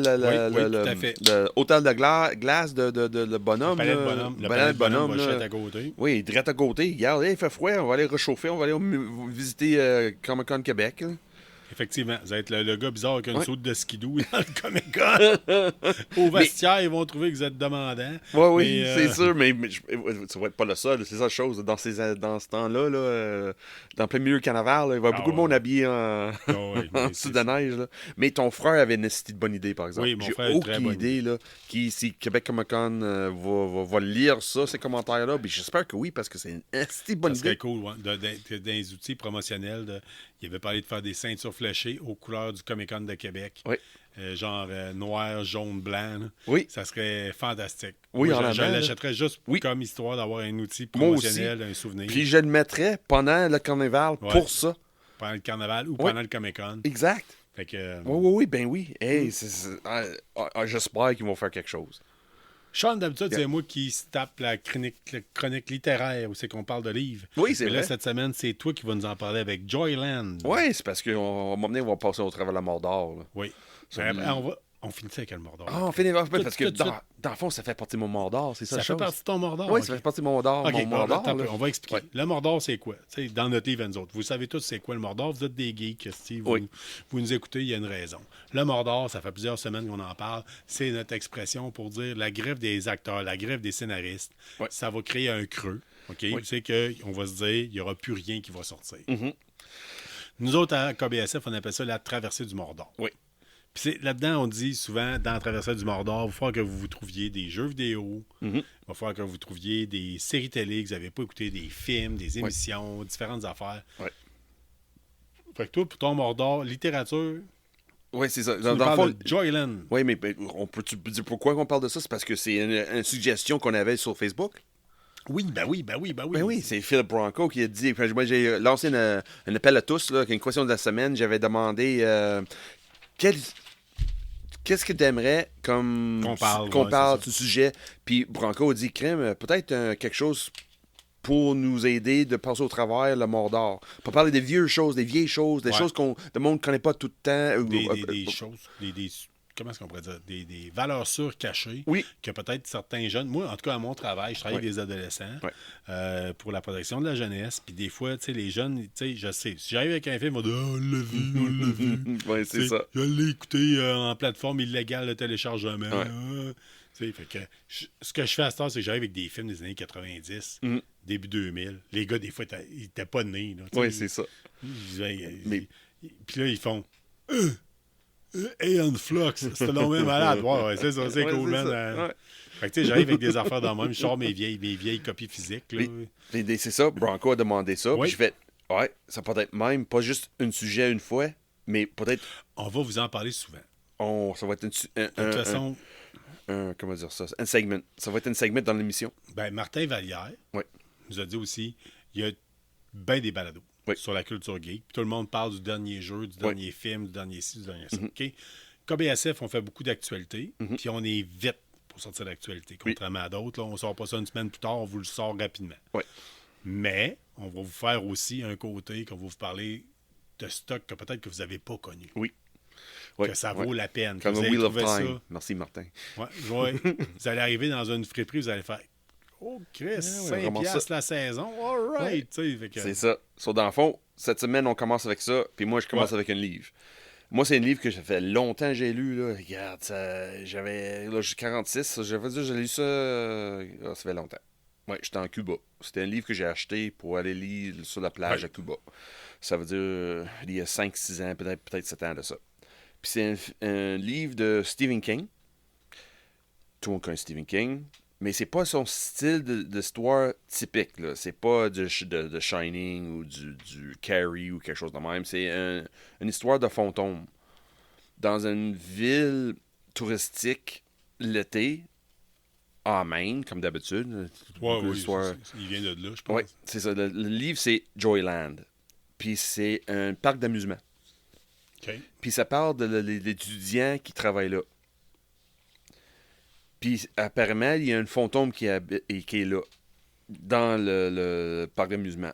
à fait. le hôtel de glace de le bonhomme. Le palais de là. bonhomme. Le palais de bonhomme, va là. juste à côté. Oui, direct à côté. Regarde, il fait froid. On va aller réchauffer. On va aller visiter Comic-Con Québec. Là. Effectivement, vous êtes le gars bizarre qui a une Ouais. saute de skidoo dans le Comic-Con. Au vestiaire, ils vont trouver que vous êtes demandant. Oui, Mais, c'est sûr, mais ça va être pas le seul. C'est ça la chose. Dans ce temps-là, là, dans plein milieu carnaval, là, il va y avoir beaucoup de monde habillé en, oui, en dessous de neige. Là. Mais ton frère avait une esti de bonne idée, par exemple. Oui, mon J'ai frère a une très aucune bonne idée là, si Québec Comic-Con va lire ça, ces commentaires-là. Puis j'espère que oui, parce que c'est une esti de bonne Ça serait idée. cool, ouais, d'être dans les outils promotionnels. Il avait parlé de faire des ceintures fléchées aux couleurs du Comic-Con de Québec. Oui. Genre noir, jaune, blanc. Là. Oui. Ça serait fantastique. Oui, Moi, en je avant, l'achèterais juste Oui. comme histoire d'avoir un outil Moi aussi. promotionnel, un souvenir. Puis je le mettrais pendant le carnaval Ouais. pour ça. Pendant le carnaval ou pendant le Comic-Con. Exact. Fait que, Oui, ben oui. Hey, j'espère qu'ils vont faire quelque chose. Sean, d'habitude, c'est moi qui se tape la chronique littéraire où c'est qu'on parle de livres. Oui, c'est Mais là, vrai. cette semaine, c'est toi qui vas nous en parler avec Joyland. Oui, c'est parce qu'à un moment donné, on va passer au travers de la mort d'or. là. Oui. Ça, On va, On finissait avec le Mordor. Ah, on finit parce que tout de suite. dans le fond, ça fait partie de mon Mordor, c'est ça Ça la fait chose. partie de ton Mordor? Oui, ok. ça fait partie de mon Mordor. OK, Mon bon, Mordor, attends un là. peu, on va expliquer. Ouais. Le Mordor, c'est quoi? T'sais, dans notre livre, nous autres, vous savez tous c'est quoi le Mordor. Vous êtes des geeks, Steve. Oui. Vous nous écoutez, il y a une raison. Le Mordor, ça fait plusieurs semaines qu'on en parle. C'est notre expression pour dire la grève des acteurs, la grève des scénaristes. Ouais. Ça va créer un creux. OK? Oui. C'est qu'on va se dire, il n'y aura plus rien qui va sortir. Mhm. Nous autres, à KBSF, on appelle ça la traversée du Mordor. Oui. Puis là-dedans, on dit souvent, dans la traversée du Mordor, il va falloir que vous trouviez des jeux vidéo, Mhm. il va falloir que vous trouviez des séries télé que vous n'avez pas écoutées, des films, des émissions, différentes affaires. Ouais. Fait que toi, pour ton Mordor, littérature, Oui, c'est ça. tu Dans nous le parles fond, de Joyland. oui, mais tu dire pourquoi on parle de ça? C'est parce que c'est une suggestion qu'on avait sur Facebook. Oui, ben oui, ben oui, ben oui. Ben oui, c'est Philip Branco qui a dit. Moi, j'ai lancé un appel à tous, là, une question de la semaine. J'avais demandé qu'est-ce que tu aimerais comme Qu'on parle, du sujet. Puis Branco a dit crème, peut-être quelque chose pour nous aider de passer au travers le Mordor. Pour parler des vieilles choses, des Ouais. choses que le monde ne connaît pas tout le temps. Des choses, comment est-ce qu'on pourrait dire, des valeurs sûres cachées Oui. que peut-être certains jeunes, moi en tout cas à mon travail, je travaille avec des adolescents pour la protection de la jeunesse, puis des fois, tu sais, les jeunes, tu sais, je sais, si j'arrive avec un film, ils vont dire « Oh, on l'a vu, on l'a vu. » Oui, c'est ça. Je l'ai écouté en plateforme illégale de téléchargement. Ouais. Tu sais, fait que ce que je fais à ce temps, c'est que j'arrive avec des films des années 90, début 2000. Les gars, des fois, ils n'étaient pas nés. Là, tu sais. Oui, c'est ça. Puis là, ils font Aeon Flux. C'était donc même malade. Ouais, c'est ça, c'est Ouais, cool, c'est man. ça. Ouais. Fait que tu sais, j'arrive avec des affaires dans le même. Je sors mes vieilles copies physiques. Là. Mais c'est ça, Branco a demandé ça. Oui. Puis je fais, ouais, ça peut être même pas juste un sujet une fois, mais peut-être, On va vous en parler souvent. ça va être De toute façon, comment dire ça, un segment. Ça va être un segment dans l'émission. ben, Martin Vallière Oui. nous a dit aussi il y a bien des balados sur la culture geek. Puis tout le monde parle du dernier jeu, du dernier film, du dernier ci, du dernier ça. OK? KBSF, on fait beaucoup d'actualités, puis on est vite pour sortir d'actualité. Contrairement à d'autres, là, on ne sort pas ça une semaine plus tard, on vous le sort rapidement. Oui. Mais on va vous faire aussi un côté qu'on va vous parler de stock que peut-être que vous n'avez pas connu. Oui. Que ça vaut la peine. Comme que vous le allez Wheel of trouver Time. ça. Merci, Martin. Ouais. Vous allez arriver dans une friperie, vous allez faire Oh, Chris, 5 piastres la saison. All right. Fait que... C'est ça. Dans le fond, cette semaine, on commence avec ça, puis moi, je commence avec un livre. Moi, c'est un livre que ça fait longtemps que j'ai lu. Là. Regarde, j'ai 46. J'avais dit, j'ai lu ça, ça fait longtemps. Ouais, j'étais en Cuba. C'était un livre que j'ai acheté pour aller lire sur la plage à Cuba. Ça veut dire, il y a 5-6 ans, peut-être 7 ans de ça. Puis c'est un livre de Stephen King. Tout le monde connaît Stephen King. Mais c'est pas son style d'histoire typique. Là. C'est pas de Shining ou du Carrie ou quelque chose de même. C'est une histoire de fantôme. Dans une ville touristique l'été, en Maine, comme d'habitude. Oui, il vient de là, je pense. Oui, c'est ça. Le livre, c'est Joyland. Puis c'est un parc d'amusement. OK. Puis ça parle de l'étudiant qui travaille là. Puis apparemment, il y a une fantôme qui est là, dans le parc d'amusement.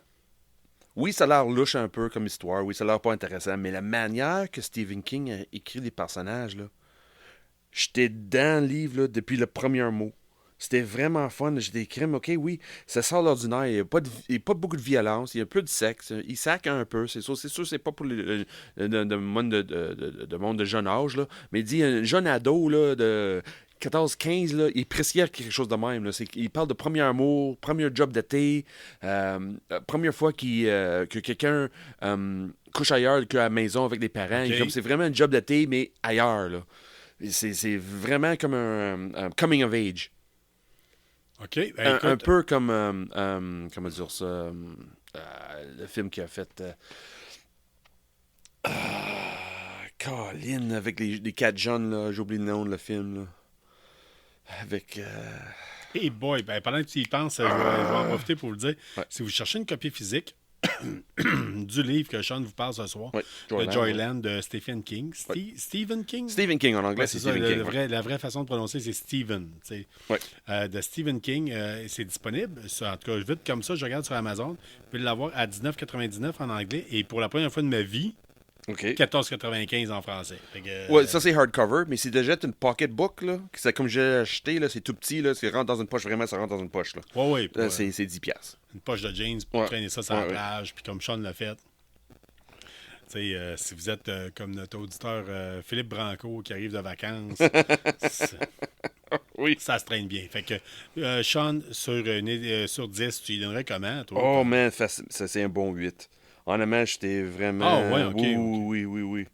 Oui, ça a l'air louche un peu comme histoire. Oui, ça a l'air pas intéressant. Mais la manière que Stephen King a écrit les personnages, là, j'étais dans le livre là, depuis le premier mot. C'était vraiment fun. J'ai des crimes, ok, oui, ça sort l'ordinaire. Il n'y a pas beaucoup de violence. Il y a peu de sexe. Il sac un peu. C'est sûr, c'est pas pour le monde de jeune âge. Là. Mais il dit un jeune ado là, de 14-15, là, il précise quelque chose de même. Là. Il parle de premier amour, premier job d'été, première fois que quelqu'un couche ailleurs qu'à la maison avec des parents. Okay. C'est vraiment un job d'été, mais ailleurs. Là. C'est vraiment comme un coming of age. OK. Un peu comme, comment dire ça, le film qu'il a fait... Colin, avec les 4 jeunes, là, j'ai oublié le nom de le film, là. Avec... Hey boy, pendant que tu y penses, je vais en profiter pour vous le dire. Ouais. Si vous cherchez une copie physique du livre que Sean vous parle ce soir, de Joyland de Stephen King. Stephen King? Stephen King en anglais, c'est Stephen King. La vraie façon de prononcer, c'est Stephen. De Stephen King, c'est disponible. En tout cas, vite comme ça, je regarde sur Amazon. Je peux l'avoir à $19,99 en anglais. Et pour la première fois de ma vie, OK. 14,95 en français. Fait que, Ouais, ça, c'est hardcover, mais c'est déjà une pocketbook, là. C'est comme j'ai acheté, là. C'est tout petit, là. C'est rentre dans une poche, vraiment, ça rentre dans une poche, là. ouais, Là, c'est 10$. une poche de jeans pour Ouais. traîner ça sur la Ouais, ouais. plage, puis comme Sean l'a fait. Si vous êtes comme notre auditeur Philippe Branco qui arrive de vacances, Oui. ça se traîne bien. Fait que Sean, sur 10, tu lui donnerais comment, toi? Oh, man, ça, c'est un bon 8. Honnêtement, j'étais vraiment... Ah, ouais, ok, Oui.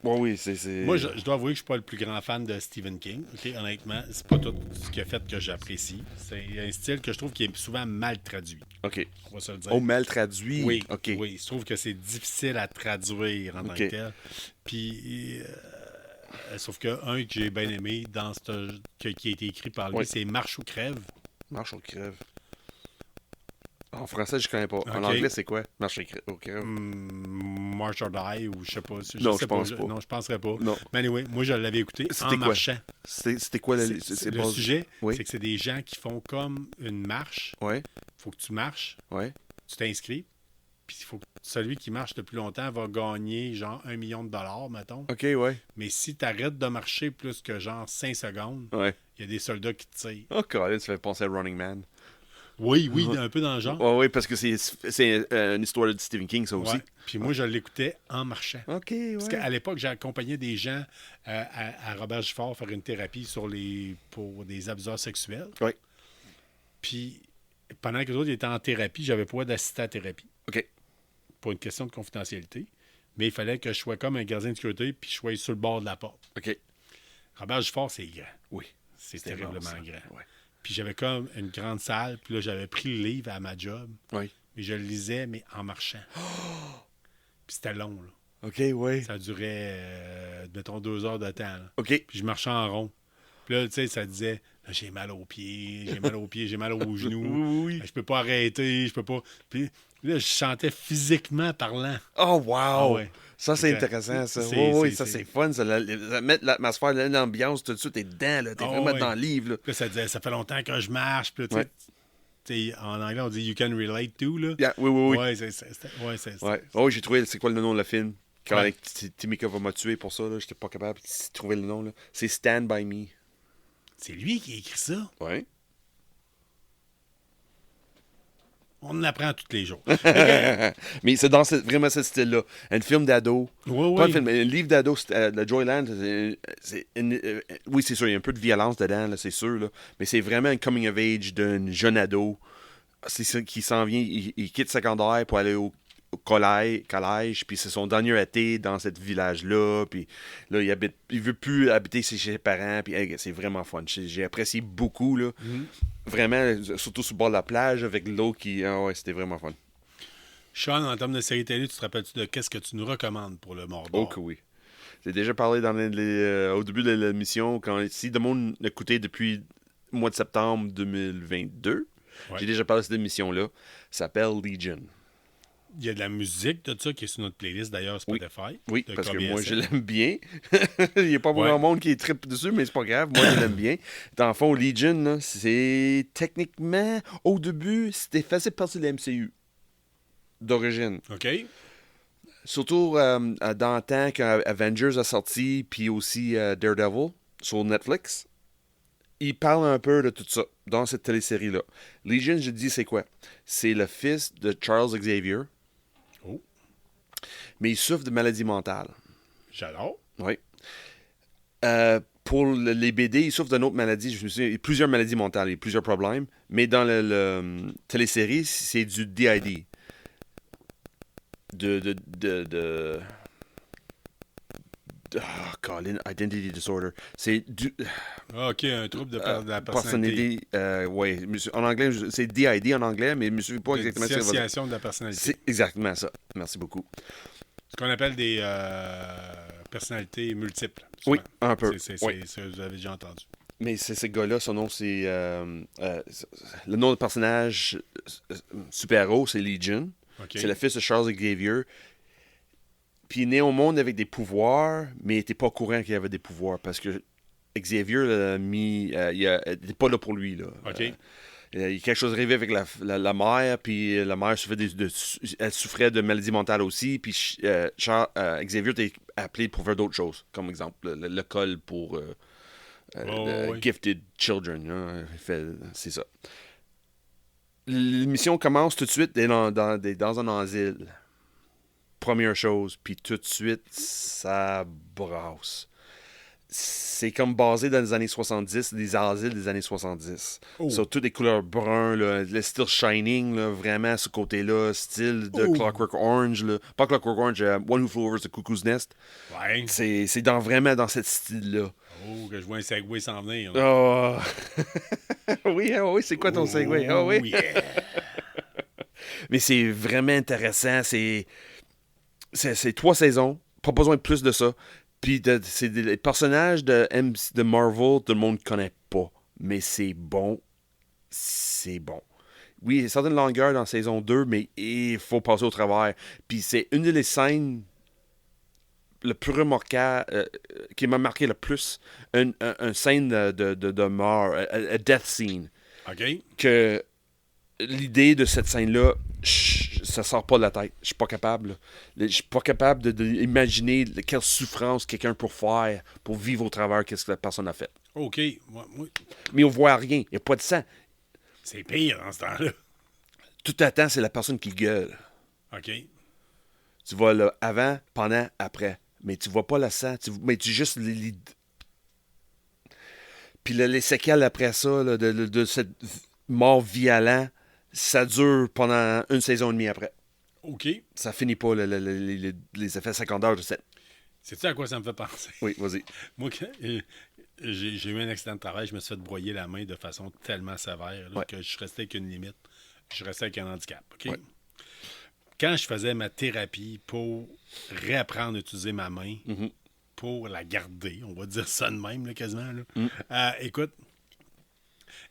Bon, oui, c'est... Moi, je dois avouer que je suis pas le plus grand fan de Stephen King. Ok, honnêtement, c'est pas tout ce qu'il a fait que j'apprécie. C'est un style que je trouve qui est souvent mal traduit. OK. On va se le dire. Oh, mal traduit. Oui, OK. oui, je trouve que c'est difficile à traduire en tant que tel. Puis, sauf que un que j'ai bien aimé dans qui a été écrit par lui, Oui. c'est Marche ou crève. Marche au crève. En français, je connais pas. En OK. anglais, c'est quoi? Marche au crève. March or Die, ou je sais pas. Non, sais je pense pas. Non, je penserais pas. Non. Mais anyway, moi, je l'avais écouté C'était en quoi? marchant. C'était quoi le Le sujet, Oui. c'est que c'est des gens qui font comme une marche. Ouais, Faut que tu marches, ouais. tu t'inscris, puis il faut que celui qui marche le plus longtemps va gagner genre 1 million de dollars, mettons. OK, ouais. Mais si tu arrêtes de marcher plus que genre 5 secondes, Ouais. il y a des soldats qui te tirent. Oh, Colin, ça fait penser à Running Man. Oui, un peu dans le genre. Ouais, parce que c'est une histoire de Stephen King, ça aussi. Ouais. Puis moi, je l'écoutais en marchant. OK, ouais. Parce qu'à l'époque, j'ai accompagné des gens à Robert Gifford faire une thérapie pour des abuseurs sexuels. Ouais. Puis pendant que les autres étaient en thérapie, j'avais pas d'assistant à thérapie. OK. Pour une question de confidentialité. Mais il fallait que je sois comme un gardien de sécurité puis je sois sur le bord de la porte. OK. Robert Gifford, c'est grand. Oui. C'est C'était terriblement énorme, ça. grand. Ouais. Puis j'avais comme une grande salle. Puis là, j'avais pris le livre à ma job. Oui. Mais je le lisais, mais en marchant. Puis c'était long, là. OK, ouais. Ça durait, mettons, 2 heures de temps. Là. OK. Puis je marchais en rond. Puis là, tu sais, ça disait, là, j'ai mal aux pieds, j'ai mal aux pieds, j'ai mal aux genoux. Oui. Je peux pas arrêter, je peux pas. Puis là, je chantais physiquement parlant. Oh, wow! Ah ouais. Ça, c'est Fait que intéressant, ça. c'est- Ça, c'est- c'est fun. Ça mettre l'atmosphère, l'ambiance, tout de suite, t'es dedans, là. T'es Ah vraiment ouais. dans le livre, là. Puis là, ça disait, ça fait longtemps que je marche. Puis là, tu sais, Ouais. tu sais, en anglais, on dit you can relate to, là. Yeah, oui. Ouais, c'est. Ouais. Oh, j'ai trouvé, c'est quoi le nom de le film? Quand Ouais. Timika va me tuer pour ça, là, j'étais pas capable de trouver le nom, là. C'est Stand By Me. C'est lui qui a écrit ça. Ouais. On l'apprend tous les jours. Mais c'est dans vraiment ce style-là. Un film d'ado. Oui, Pas un oui. film, un livre d'ado, le Joyland, oui, c'est sûr, il y a un peu de violence dedans, là, c'est sûr, là, mais c'est vraiment un coming of age d'un jeune ado. C'est ça qui s'en vient, il quitte secondaire pour aller au collège, puis c'est son dernier été dans ce village-là, puis là, il veut plus habiter chez ses parents, puis hey, c'est vraiment fun. J'ai apprécié beaucoup, là. Vraiment, surtout sur le bord de la plage, avec l'eau qui... Ah ouais, c'était vraiment fun. Sean, en termes de série télé, tu te rappelles-tu de qu'est-ce que tu nous recommandes pour le Mordor? Oh que oui. J'ai déjà parlé au début de l'émission, si le monde l'écoutait depuis le mois de septembre 2022, Ouais. j'ai déjà parlé de cette émission-là. Ça s'appelle Legion. Il y a de la musique de ça qui est sur notre playlist, d'ailleurs, Spotify. Oui, de parce que KBSM. moi, je l'aime bien. Il n'y a pas beaucoup de monde qui trippe dessus, mais c'est pas grave. Moi, je l'aime bien. Dans le fond, Legion, là, c'est techniquement, au début, c'était facile partie de la MCU. D'origine. OK. Surtout dans le temps quand Avengers a sorti, puis aussi Daredevil sur Netflix. Il parle un peu de tout ça dans cette télésérie-là. Legion, je dis, c'est quoi? C'est le fils de Charles Xavier. Oh. Mais il souffre de maladie mentale. J'adore. Oui. Pour les BD, il souffre d'une autre maladie. Je me souviens, il y a plusieurs maladies mentales, il y a plusieurs problèmes. Mais dans le télésérie, c'est du DID. Colin, Identity Disorder. C'est du... Ah, OK, un trouble de la personnalité. Oui, en anglais, c'est DID en anglais, mais je ne me souviens pas exactement ce que ça veut dire. Dissociation de la personnalité. C'est exactement ça. Merci beaucoup. Ce qu'on appelle des personnalités multiples. Oui, souvent. un peu. Oui. Vous avez déjà entendu. Mais c'est ce gars-là, son nom, c'est... le nom de personnage super-héros, c'est Legion. Okay. C'est le fils de Charles Xavier. Puis il est né au monde avec des pouvoirs, mais il n'était pas au courant qu'il avait des pouvoirs parce que Xavier l'a mis. Il n'était pas là pour lui. Là. OK. Il y a quelque chose arrivé avec la mère, puis la mère elle souffrait de maladie mentale aussi, puis Xavier était appelé pour faire d'autres choses, comme exemple le col pour Gifted Children. Hein, c'est ça. L'émission commence tout de suite dans un asile. Première chose, puis tout de suite, ça brasse. C'est comme basé dans les années 70, des asiles des années 70. Sur toutes les couleurs bruns, là, le style Shining, là, vraiment ce côté-là, style de Clockwork Orange. Là. Pas Clockwork Orange, One Who Flew Over the Cuckoo's Nest. Ouais. C'est vraiment dans ce style-là. Oh, que je vois un segway s'en venir. Oh. oui, c'est quoi ton segway? Oh, oui. Yeah. Mais c'est vraiment intéressant. C'est 3 saisons. Pas besoin de plus de ça. Puis c'est des personnages de Marvel, tout le monde ne connaît pas. Mais c'est bon. C'est bon. Oui, il y a certaines longueurs dans saison 2, mais il faut passer au travers. Puis c'est une des scènes le plus remarquable, qui m'a marqué le plus, une scène de mort, un death scene. OK. Que l'idée de cette scène-là, ça sort pas de la tête. Je suis pas capable. Je suis pas capable d'imaginer quelle souffrance quelqu'un peut faire pour vivre au travers qu'est-ce que la personne a fait. OK. Mais on voit rien. Il n'y a pas de sang. C'est pire dans ce temps-là. Tout à temps, c'est la personne qui gueule. OK. Tu vois là, avant, pendant, après. Mais tu vois pas le sang. Mais tu juste Puis les séquelles après ça, là, de cette mort violente, ça dure pendant 1 saison et demie après. OK. Ça finit pas les effets secondaires de cette. Sais-tu à quoi ça me fait penser? Oui, vas-y. Moi, j'ai eu un accident de travail, je me suis fait broyer la main de façon tellement sévère là, que je restais avec une limite. Je restais avec un handicap. OK? Ouais. Quand je faisais ma thérapie pour réapprendre à utiliser ma main, pour la garder, on va dire ça de même, là, quasiment. Là. Écoute,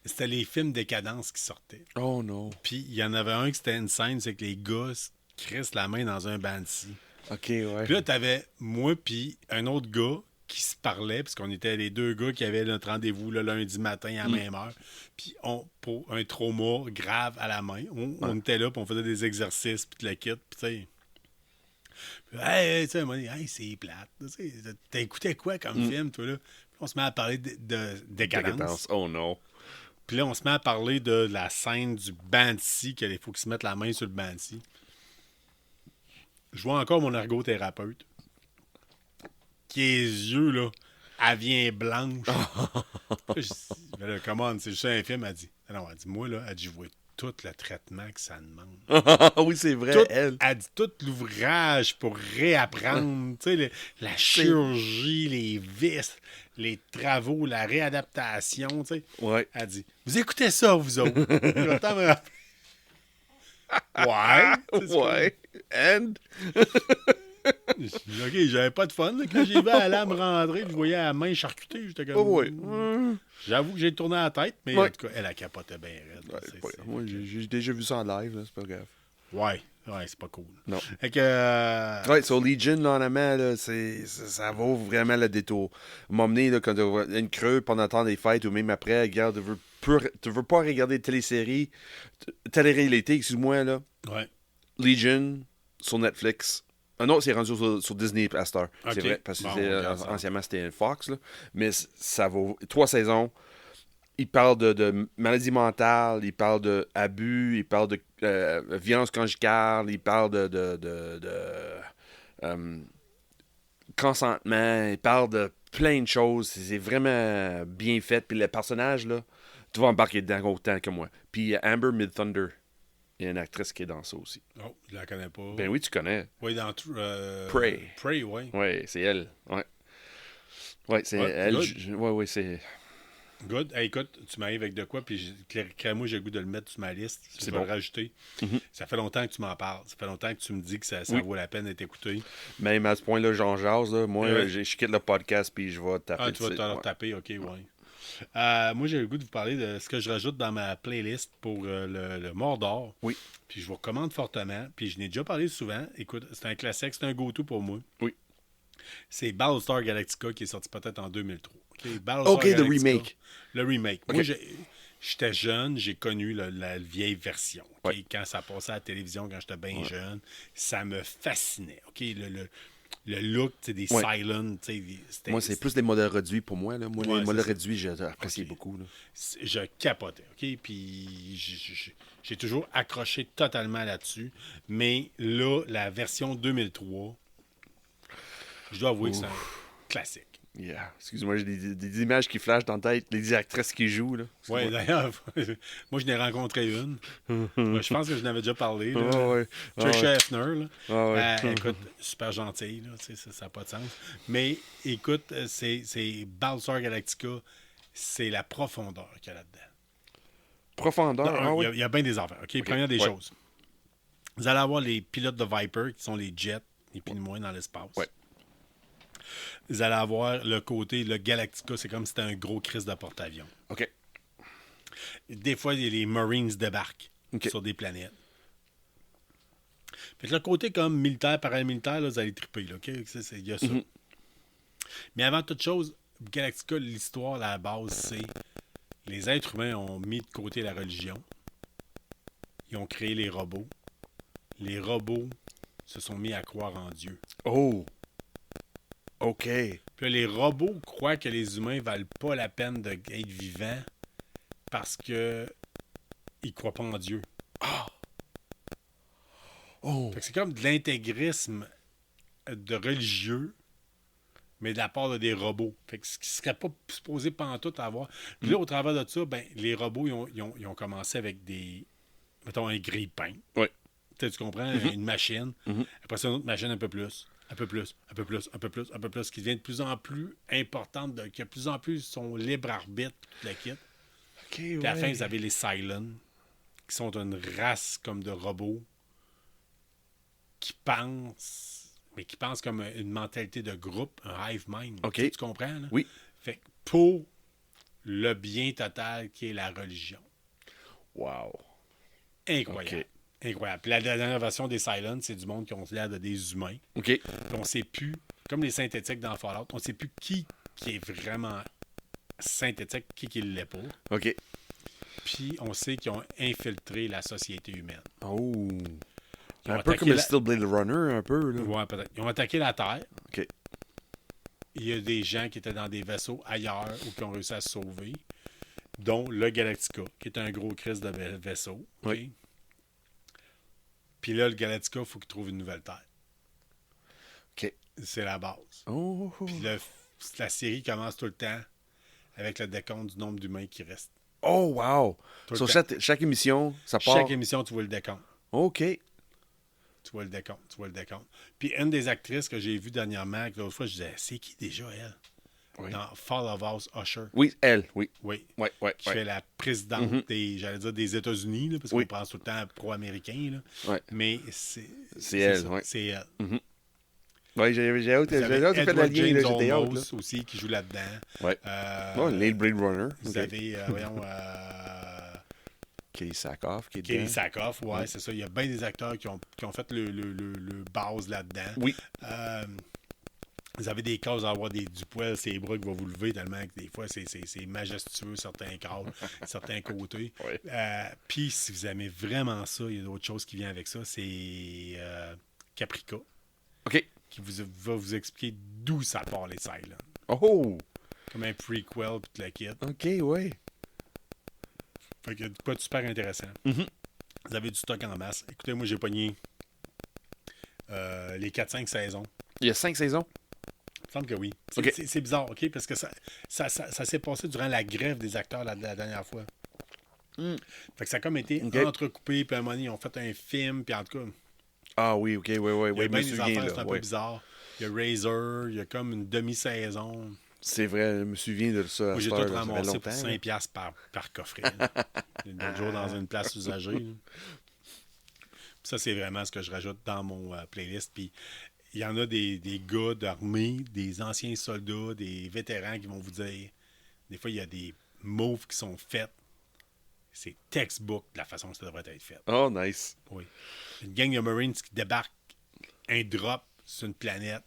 c'était les films Décadence qui sortaient. Oh non. Puis il y en avait un qui c'était une scène, c'est que les gars crissent la main dans un banc de scie. OK, ouais. Puis là, t'avais moi puis un autre gars qui se parlait, parce qu'on était les 2 gars qui avaient notre rendez-vous le lundi matin à la même heure. Puis pour un trauma grave à la main, on était là, puis on faisait des exercices, puis tu le quittes, puis tu sais... Hey, tu sais, hey, c'est plate. T'as écouté quoi comme film, toi, là? Puis on se met à parler de Décadence. Oh non. Puis là, on se met à parler de la scène du banc de scie, qu'il faut qu'ils se mettent la main sur le banc de scie. Je vois encore mon ergothérapeute, qui est les yeux, là, elle vient blanche. Je dis, mais là, come on, c'est juste un film. Elle dit, non, elle dit, moi, là, elle dit, je vois tout le traitement que ça demande. Oui, c'est vrai, elle dit tout l'ouvrage pour réapprendre, tu sais, la chirurgie, les vis, les travaux, la réadaptation, tu sais. Ouais. Elle dit, vous écoutez ça, vous autres. Ouais. And? OK, j'avais pas de fun. Là, quand j'ai vu à la me rentrer, je voyais la main charcutée. J'étais comme... Oh, ouais. J'avoue que j'ai tourné la tête, mais en tout cas, elle a capoté bien raide. Ouais, moi, j'ai déjà vu ça en live, là, c'est pas grave. Ouais, c'est pas cool. Non. Fait que... Ouais, sur Legion, là, honnêtement, là, ça vaut vraiment le détour. M'emmener, là, quand tu vois une creux pendant le temps des fêtes ou même après, regarde, tu veux pas regarder de télé-série, télé-réalité, excuse-moi, là. Ouais. Legion, sur Netflix. Non, c'est rendu sur Disney à cette heure. Okay. C'est vrai, parce que anciennement, c'était Fox, là. Mais ça vaut 3 saisons. Il parle de maladie mentale, il parle d'abus, il parle de violence conjugale, il parle de consentement, il parle de plein de choses. C'est vraiment bien fait. Puis le personnage, là, tu vas embarquer dedans autant que moi. Puis Amber Mid-Thunder, il y a une actrice qui est dans ça aussi. Oh, je la connais pas. Ben oui, tu connais. Oui, dans Prey. Prey, oui. Oui, c'est elle. Ouais. Ouais, c'est elle. Oui, c'est... Good. Hey, écoute, tu m'arrives avec de quoi, puis moi, j'ai le goût de le mettre sur ma liste. Je vais le rajouter. Ça fait longtemps que tu m'en parles. Ça fait longtemps que tu me dis que ça vaut la peine d'être écouté. Même à ce point-là, j'en jase. Là. Moi, je quitte le podcast, puis je vais taper. Ah, tu vas te taper, OK, ouais. Moi, j'ai le goût de vous parler de ce que je rajoute dans ma playlist pour le Mordor. Oui. Puis je vous recommande fortement. Puis je n'ai déjà parlé souvent. Écoute, c'est un classique, c'est un go-to pour moi. Oui. C'est Battlestar Galactica qui est sorti peut-être en 2003. OK, le remake. Le remake. Okay. Moi, j'étais jeune, j'ai connu la vieille version. OK? Ouais. Quand ça passait à la télévision, quand j'étais bien jeune, ça me fascinait. OK? Le look des Ouais. Cylons, c'était. Moi, c'est plus des modèles réduits pour moi. Là. Moi, Ouais, les modèles c'est ça. réduits, j'ai apprécié Ok. beaucoup. Là. Je capotais. OK? Puis j'ai toujours accroché totalement là-dessus. Mais là, la version 2003, je dois avouer que c'est un classique. Yeah. Excuse-moi, j'ai des images qui flashent dans la tête, les actrices qui jouent. Là. Oui, d'ailleurs, moi, je n'ai rencontré une. Ouais, je pense que je n'avais déjà parlé. Là. Ah ouais. Ah Trisha ouais. Hefner. Là. Ah ouais. Écoute, super gentille. Là, ça n'a pas de sens. Mais écoute, c'est Battlestar Galactica, c'est la profondeur qu'il y a là-dedans. Profondeur. Non, Ah il oui. y a bien des affaires. OK? Première des Ouais. choses. Vous allez avoir les pilotes de Viper, qui sont les jets, ni plus ni moins dans l'espace. Ouais. Vous allez avoir le côté, le Galactica, c'est comme si c'était un gros crise de porte-avions. OK. Des fois, les Marines débarquent OK. sur des planètes. Fait que le côté comme militaire, paramilitaire, là, vous allez triper. Là, OK? Il y a ça. Mhm. Mais avant toute chose, Galactica, l'histoire, la base, c'est les êtres humains ont mis de côté la religion. Ils ont créé les robots. Les robots se sont mis à croire en Dieu. Oh. OK. Puis là, les robots croient que les humains valent pas la peine d'être vivants parce que ils croient pas en Dieu. Oh. Fait que c'est comme de l'intégrisme de religieux, mais de la part de des robots. Fait que ce qui serait pas supposé pantoute avoir. Puis là, au travers de ça, ben, les robots, ils ont commencé avec des. Mettons, un grille-pain. Ouais. Tu comprends? Une machine. Après ça, une autre machine un peu plus. Un peu plus, un peu plus, un peu plus, un peu plus, qui devient de plus en plus importante, qui a de plus en plus son libre arbitre, tout le kit. OK, Puis à la fin, vous avez les Cylons, qui sont une race comme de robots qui pensent, mais qui pensent comme une mentalité de groupe, un hive mind. OK. Tu comprends? Là? Oui. Fait que pour le bien total qui est la religion. Wow. Incroyable. OK. Incroyable. Puis la dernière version des Cylons, c'est du monde qui ont l'air de des humains. OK. Puis on sait plus, comme les synthétiques dans Fallout, on sait plus qui est vraiment synthétique, qui ne l'est pas. OK. Puis on sait qu'ils ont infiltré la société humaine. Oh. Ils ont Un peu attaqué comme le la- style Blade Runner, un peu. Là. Ouais, peut-être. Ils ont attaqué la Terre. OK. Il y a des gens qui étaient dans des vaisseaux ailleurs ou qui ont réussi à se sauver, dont le Galactica, qui est un gros crise de vaisseau. OK? Oui. Puis là, le Galactica, il faut qu'il trouve une nouvelle Terre. OK. C'est la base. Oh. Puis la série commence tout le temps avec le décompte du nombre d'humains qui restent. Oh, wow. Tout le Sur temps. chaque émission, ça part. Chaque émission, tu vois le décompte. OK. Tu vois le décompte. Puis une des actrices que j'ai vues dernièrement, que l'autre fois, je disais, c'est qui déjà elle? Oui. Dans Fall of House Usher. Oui, elle, oui. Oui. Ouais, ouais, Qui ouais. fait la présidente des États-Unis, là, parce Oui. qu'on pense tout le temps pro-américain. Là. Ouais. Mais c'est elle, ça, ouais. c'est elle. Oui, j'ai hâte Vous avez de faire la Edward lien, là, James j'étais hâte. Là. Olmos aussi qui joue là-dedans. Ouais. Euh, Neil Blade Runner. Vous OK. avez, Kelly Sackhoff qui est Kelly dedans. Sackhoff, ouais, c'est ça. Il y a bien des acteurs qui ont fait le base là-dedans. Oui. Vous avez des cas, vous allez avoir du poil, ses bras qui vont vous lever tellement que des fois, c'est majestueux, certains cadres, certains côtés. Ouais. Puis, si vous aimez vraiment ça, il y a d'autres choses qui viennent avec ça. C'est Caprica, OK. qui va vous expliquer d'où ça part, les Cylons. Oh! Comme un prequel, puis le kit. OK, ouais. Fait qu'il y a de quoi de super intéressant. Mhm. Vous avez du stock en masse. Écoutez, moi, j'ai pogné les 4-5 saisons. Il y a 5 saisons. Il me semble que oui. OK. C'est bizarre, OK? Parce que ça s'est passé durant la grève des acteurs la dernière fois. Fait que ça a comme été OK. entrecoupé, puis à un moment donné, ils ont fait un film, puis en tout cas, Ah oui, OK, ouais, ouais, il y a ouais. bien me des souviens, affaires, là, c'est un peu ouais. bizarre. Il y a Razor, il y a comme une demi-saison. C'est vrai, je me souviens de ça. Moi, j'ai à tout cette heure, là, ça fait ramassé longtemps, pour là. 5$ par coffret. là. L'autre jour, dans une place usagée. Là. Puis ça, c'est vraiment ce que je rajoute dans mon playlist. Puis il y en a des gars d'armée, des anciens soldats, des vétérans qui vont vous dire, des fois, il y a des moves qui sont faits. C'est textbook de la façon que ça devrait être fait. Oh, nice. Oui. Une gang de Marines qui débarque un drop sur une planète.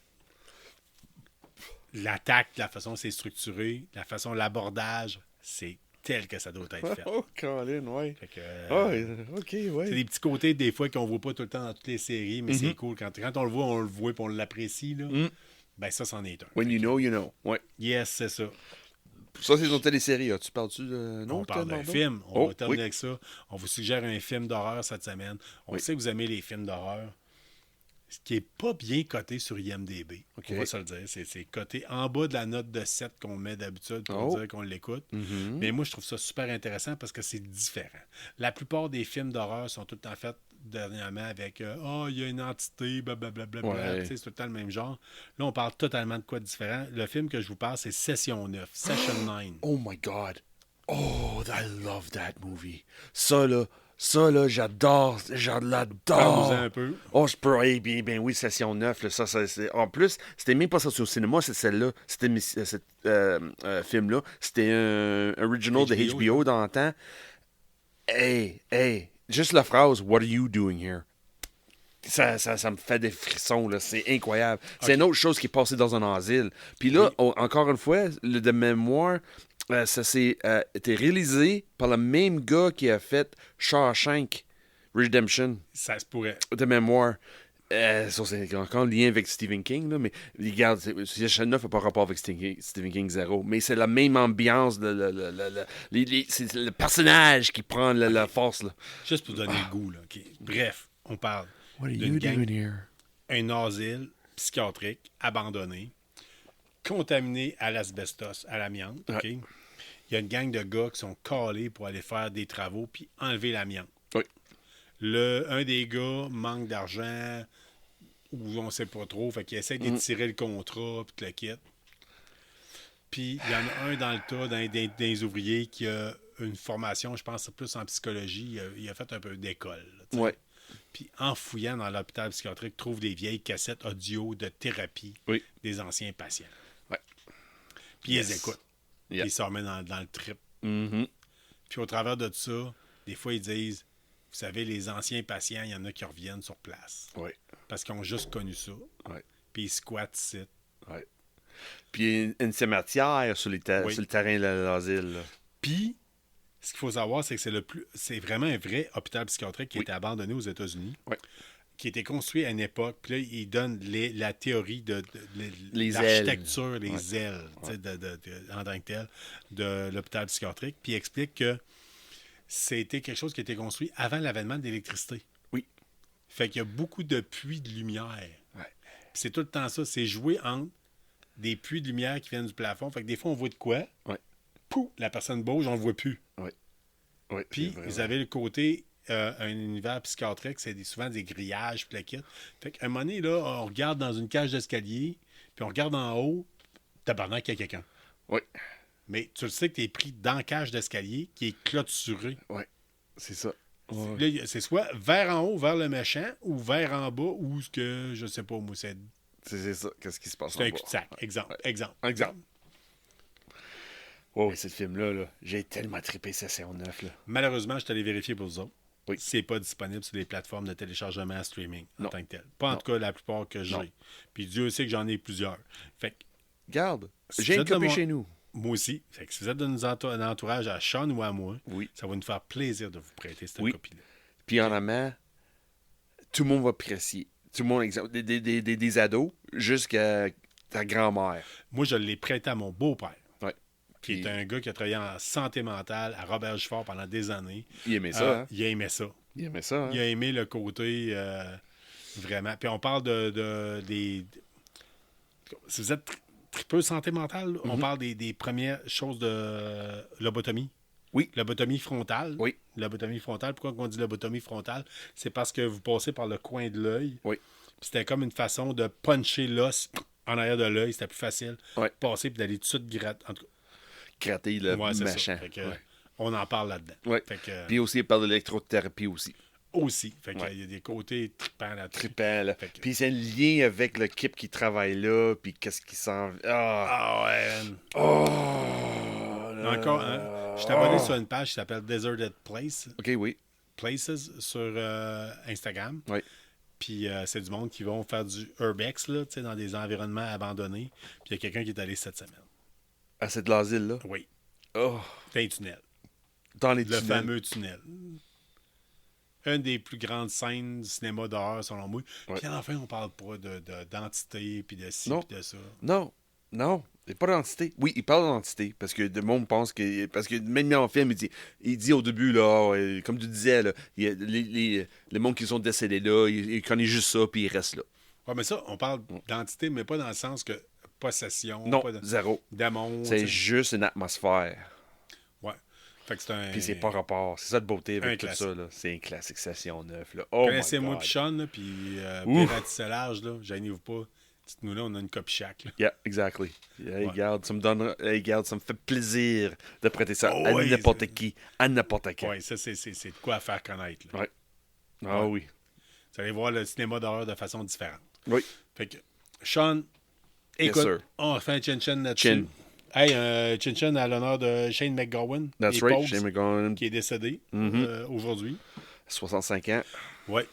L'attaque, la façon dont c'est structuré, la façon, l'abordage, c'est tel que ça doit être fait. Oh, Colin, ouais. Fait que, OK, c'est ouais. des petits côtés, des fois, qu'on voit pas tout le temps dans toutes les séries, mais c'est cool. Quand on le voit et on l'apprécie, là, ben ça, c'en est un. When you know, you know. Ouais. Yes, c'est ça. Ça, c'est une télésérie. Tu parles-tu de... On parle d'un film. On va terminer avec ça. On vous suggère un film d'horreur cette semaine. On sait que vous aimez les films d'horreur. Ce qui n'est pas bien coté sur IMDb. On va se le dire. C'est coté en bas de la note de 7 qu'on met d'habitude pour dire qu'on l'écoute. Mais moi, je trouve ça super intéressant parce que c'est différent. La plupart des films d'horreur sont tout le temps faits dernièrement avec il y a une entité, blablabla. Ouais. C'est tout le temps le même genre. Là, on parle totalement de quoi de différent. Le film que je vous parle, c'est Session 9, Session 9. Oh my God. Oh, I love that movie. Ça, là, j'adore. Parle-nous-en un peu. Oh, je peux. Eh bien, ben oui, Session 9. Là, en plus, c'était même pas sorti au cinéma, c'est celle-là. C'était ce film-là. C'était un original de HBO dans le temps. Hey, juste la phrase, What are you doing here? Ça me fait des frissons, là. C'est incroyable. C'est une autre chose qui est passée dans un asile. Puis là, encore une fois, le de mémoire, ça s'est été réalisé par le même gars qui a fait Shawshank Redemption. Ça se pourrait. De mémoire. Ça, c'est encore le lien avec Stephen King, là, mais regarde, Session 9 n'a pas rapport avec Stephen King 0, mais c'est la même ambiance, c'est le personnage qui prend la force. Là. Juste pour donner le goût. Là. Bref, on parle What are d'une you gang, doing here? un asile psychiatrique abandonné, contaminé à l'asbestos, à l'amiante. OK? Il y a une gang de gars qui sont calés pour aller faire des travaux puis enlever l'amiante. Oui. Un des gars manque d'argent ou on sait pas trop, fait qu'il essaie d'étirer le contrat puis le quitte. Puis il y en a un dans le tas, dans les ouvriers, qui a une formation, je pense, plus en psychologie. Il a fait un peu d'école. Ouais. Puis en fouillant dans l'hôpital psychiatrique, trouve des vieilles cassettes audio de thérapie des anciens patients. Ouais. Puis ils les écoutent. Puis ils s'en remettent dans le trip. Puis au travers de ça, des fois ils disent, vous savez, les anciens patients, il y en a qui reviennent sur place. Oui. Parce qu'ils ont juste connu ça. Ouais. Puis ils squattent ici. Ouais. Puis une cimetière sur le terrain de l'asile. Là. Puis, ce qu'il faut savoir, c'est que c'est vraiment un vrai hôpital psychiatrique qui a été abandonné aux États-Unis, qui a été construit à une époque. Puis là, il donne la théorie de l'architecture, les ailes, en tant que tel, de l'hôpital psychiatrique. Puis il explique que c'était quelque chose qui a été construit avant l'avènement de l'électricité. Oui. Fait qu'il y a beaucoup de puits de lumière. Ouais. Puis c'est tout le temps ça. C'est joué entre des puits de lumière qui viennent du plafond. Fait que des fois, on voit de quoi. Ouais. Pouf, la personne bouge, on ne le voit plus. Oui. Ouais, puis, vous avez le côté, un univers psychiatrique, c'est souvent des grillages, puis la kit. Fait qu'à un moment donné, là, on regarde dans une cage d'escalier, puis on regarde en haut, tabarnak, qu'il y a quelqu'un. Oui. Mais tu le sais que tu es pris dans la cage d'escalier qui est clôturée. Oui, c'est ça. Ouais. Là, c'est soit vers en haut, vers le méchant, ou vers en bas, ou ce que, je sais pas, moi, c'est ça. Qu'est-ce qui se passe c'est un cul-de-sac. Exemple. Oh, ce film-là, là, j'ai tellement trippé Session 9. Là. Malheureusement, je t'allais vérifier pour vous autres. Oui. C'est pas disponible sur les plateformes de téléchargement à streaming en tant que tel. Pas en tout cas la plupart que j'ai. Puis Dieu sait que j'en ai plusieurs. Fait que, garde, j'ai une copie chez nous. Moi aussi. Fait que si vous êtes de un entourage à Sean ou à moi, ça va nous faire plaisir de vous prêter cette copie-là. Puis en amont, tout le monde va apprécier. Tout le monde, exemple, des ados jusqu'à ta grand-mère. Moi, je l'ai prêté à mon beau-père. Ouais. Qui est un gars qui a travaillé en santé mentale à Robert Gifford pendant des années. Il aimait ça. Il a aimé ça. Il aimait ça. Hein? Il a aimé le côté vraiment. Puis on parle des. Si vous êtes tripeux santé mentale, on parle des premières choses de lobotomie. Oui. Lobotomie frontale. Oui. Lobotomie frontale. Pourquoi on dit lobotomie frontale? C'est parce que vous passez par le coin de l'œil. Oui. Puis c'était comme une façon de puncher l'os en arrière de l'œil. C'était plus facile. Oui. Passer puis d'aller tout de suite gratter. En tout cas. Gratter le machin. On en parle là-dedans. Oui. Puis aussi, il parle d'électrothérapie aussi. Aussi. Fait qu'il y a des côtés trippants là-dessus. Trippants, là. Puis c'est un lien avec l'équipe qui travaille là, puis qu'est-ce qui s'en... ouais. Encore, je suis abonné sur une page qui s'appelle Deserted Place. OK, oui. Places sur Instagram. Oui. Puis c'est du monde qui vont faire du urbex, là, dans des environnements abandonnés. Puis il y a quelqu'un qui est allé cette semaine. Ah, c'est de l'asile, là? Oui. Oh. C'est un tunnel. Dans les Le tunnels. fameux tunnel. Une des plus grandes scènes du cinéma d'horreur, selon moi. Ouais. Puis enfin, on parle pas d'entité, puis de ci, Non. puis de ça. Non, non, il n'y a pas d'entité. Oui, il parle d'entité, parce que le monde pense que... Parce que même dans le film, il dit au début, là, comme tu disais, là, il y a les mondes qui sont décédés là, il connaît juste ça, puis il reste là. Ouais, mais ça, on parle d'entité, mais pas dans le sens que possession, Non, pas de zéro. démon. C'est tu sais. juste une atmosphère. Ouais. Fait que c'est un. Puis c'est pas rapport. C'est ça de beauté Un avec tout classique. ça, là. C'est un classique Session 9, là. Oh my Connaissez-moi God. puis Sean, là, puis Ouf. Piratissage, là, gênez-vous pas. Dites-nous là, on a une copie chaque. Là. Yeah, exactly. Hey, Ouais. regarde, ça me fait plaisir de prêter ça Oh, à oui, n'importe c'est- qui, à n'importe quand. Ouais, ça, c'est de quoi faire connaître. Là. Ouais. Ah Ouais. oui. Vous allez voir le cinéma d'horreur de façon différente. Oui. Fait que, Sean, Yes, écoute, sir. on fait un chin-chin là-dessus. Chin. Hey, chin-chin à l'honneur de Shane McGowan. That's des right. Pogues, Shane McGowan, qui est décédé aujourd'hui. 65 ans. Ouais.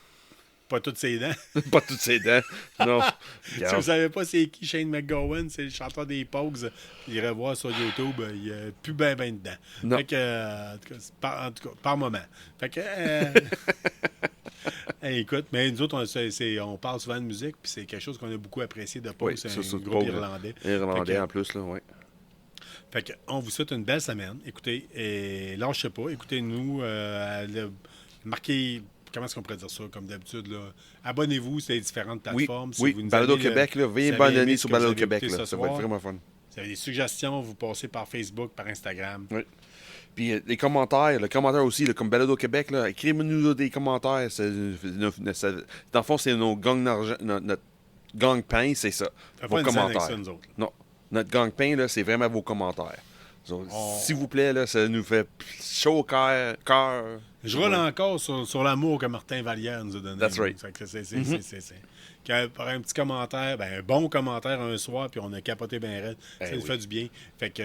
Pas toutes ses dents. Pas toutes ses dents. Non. Si Regarde. vous savez pas c'est qui Shane McGowan, c'est le chanteur des Pogues. Vous irez voir sur YouTube, il n'y a plus ben dedans. Non. Fait que, en tout cas, par moment. Fait que, hey, écoute, mais nous autres, on parle souvent de musique, puis c'est quelque chose qu'on a beaucoup apprécié de Pogue. Oui, C'est ça, un c'est groupe Pogue. irlandais. Irlandais Fait que- en plus, là, ouais. Fait que, on vous souhaite une belle semaine. Écoutez, et lâchez pas. Écoutez-nous. Marquez. Comment est-ce qu'on pourrait dire ça, comme d'habitude, là? Abonnez-vous sur les différentes Oui, plateformes. Si oui. vous nous Balado aimez, Québec, là. vous Veuillez avez abonner aimé sur ce que Balado vous avez Québec, écouté là. ce Ça va être soir. vraiment fun. Vous avez des suggestions, vous passez par Facebook, par Instagram. Oui. Puis les commentaires, le commentaire aussi, là, comme Balado Québec, là, écrivez-nous des commentaires. Dans le fond, c'est nos gangs d'argent, notre gang-pain, c'est ça. Fais Vos pas une scène avec commentaires. ça, nous autres. Non. Notre gang-pain, là, c'est vraiment vos commentaires. Donc, s'il vous plaît, là, ça nous fait chaud au cœur. Je roule encore sur l'amour que Martin Vallière nous a donné. That's right. Fait que Par un petit commentaire, ben, un bon commentaire un soir, puis on a capoté bien raide. Ça nous oui. fait du bien. Fait que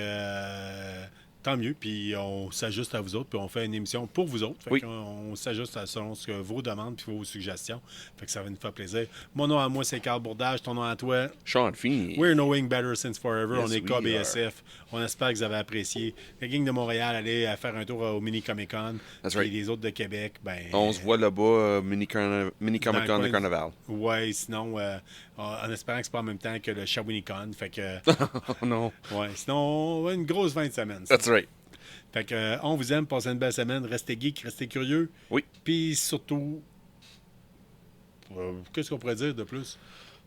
tant mieux, puis on s'ajuste à vous autres, puis on fait une émission pour vous autres. Fait Oui. qu'on s'ajuste selon ce que vos demandes puis vos suggestions. Fait que ça va nous faire plaisir. Mon nom à moi, c'est Carl Bourdage. Ton nom à toi? Sean Feeney. We're knowing better since forever. Yes, on est we KBSF. On espère que vous avez apprécié. La gang de Montréal, allez faire un tour au Mini Comic Con. That's Puis right. les autres de Québec, ben. On se voit là-bas, Mini Comic Con Dans le de coin. Carnaval. Ouais, sinon, en espérant que c'est pas en même temps que le Shawinigan. Fait que. Oh non. Ouais, sinon, une grosse fin de semaine. ça. That's right. Fait que, on vous aime, passez une belle semaine. Restez geek, restez curieux. Oui. Puis surtout. Qu'est-ce qu'on pourrait dire de plus?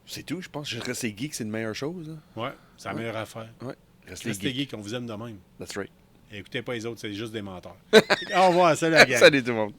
C'est tout, je pense. Rester geek, c'est une meilleure chose. Là. Ouais, c'est la meilleure affaire. Ouais. Rester Restez geek. geek, on vous aime de même. That's right. Et écoutez pas les autres, c'est juste des menteurs. Au revoir, salut la gang. Salut tout le monde.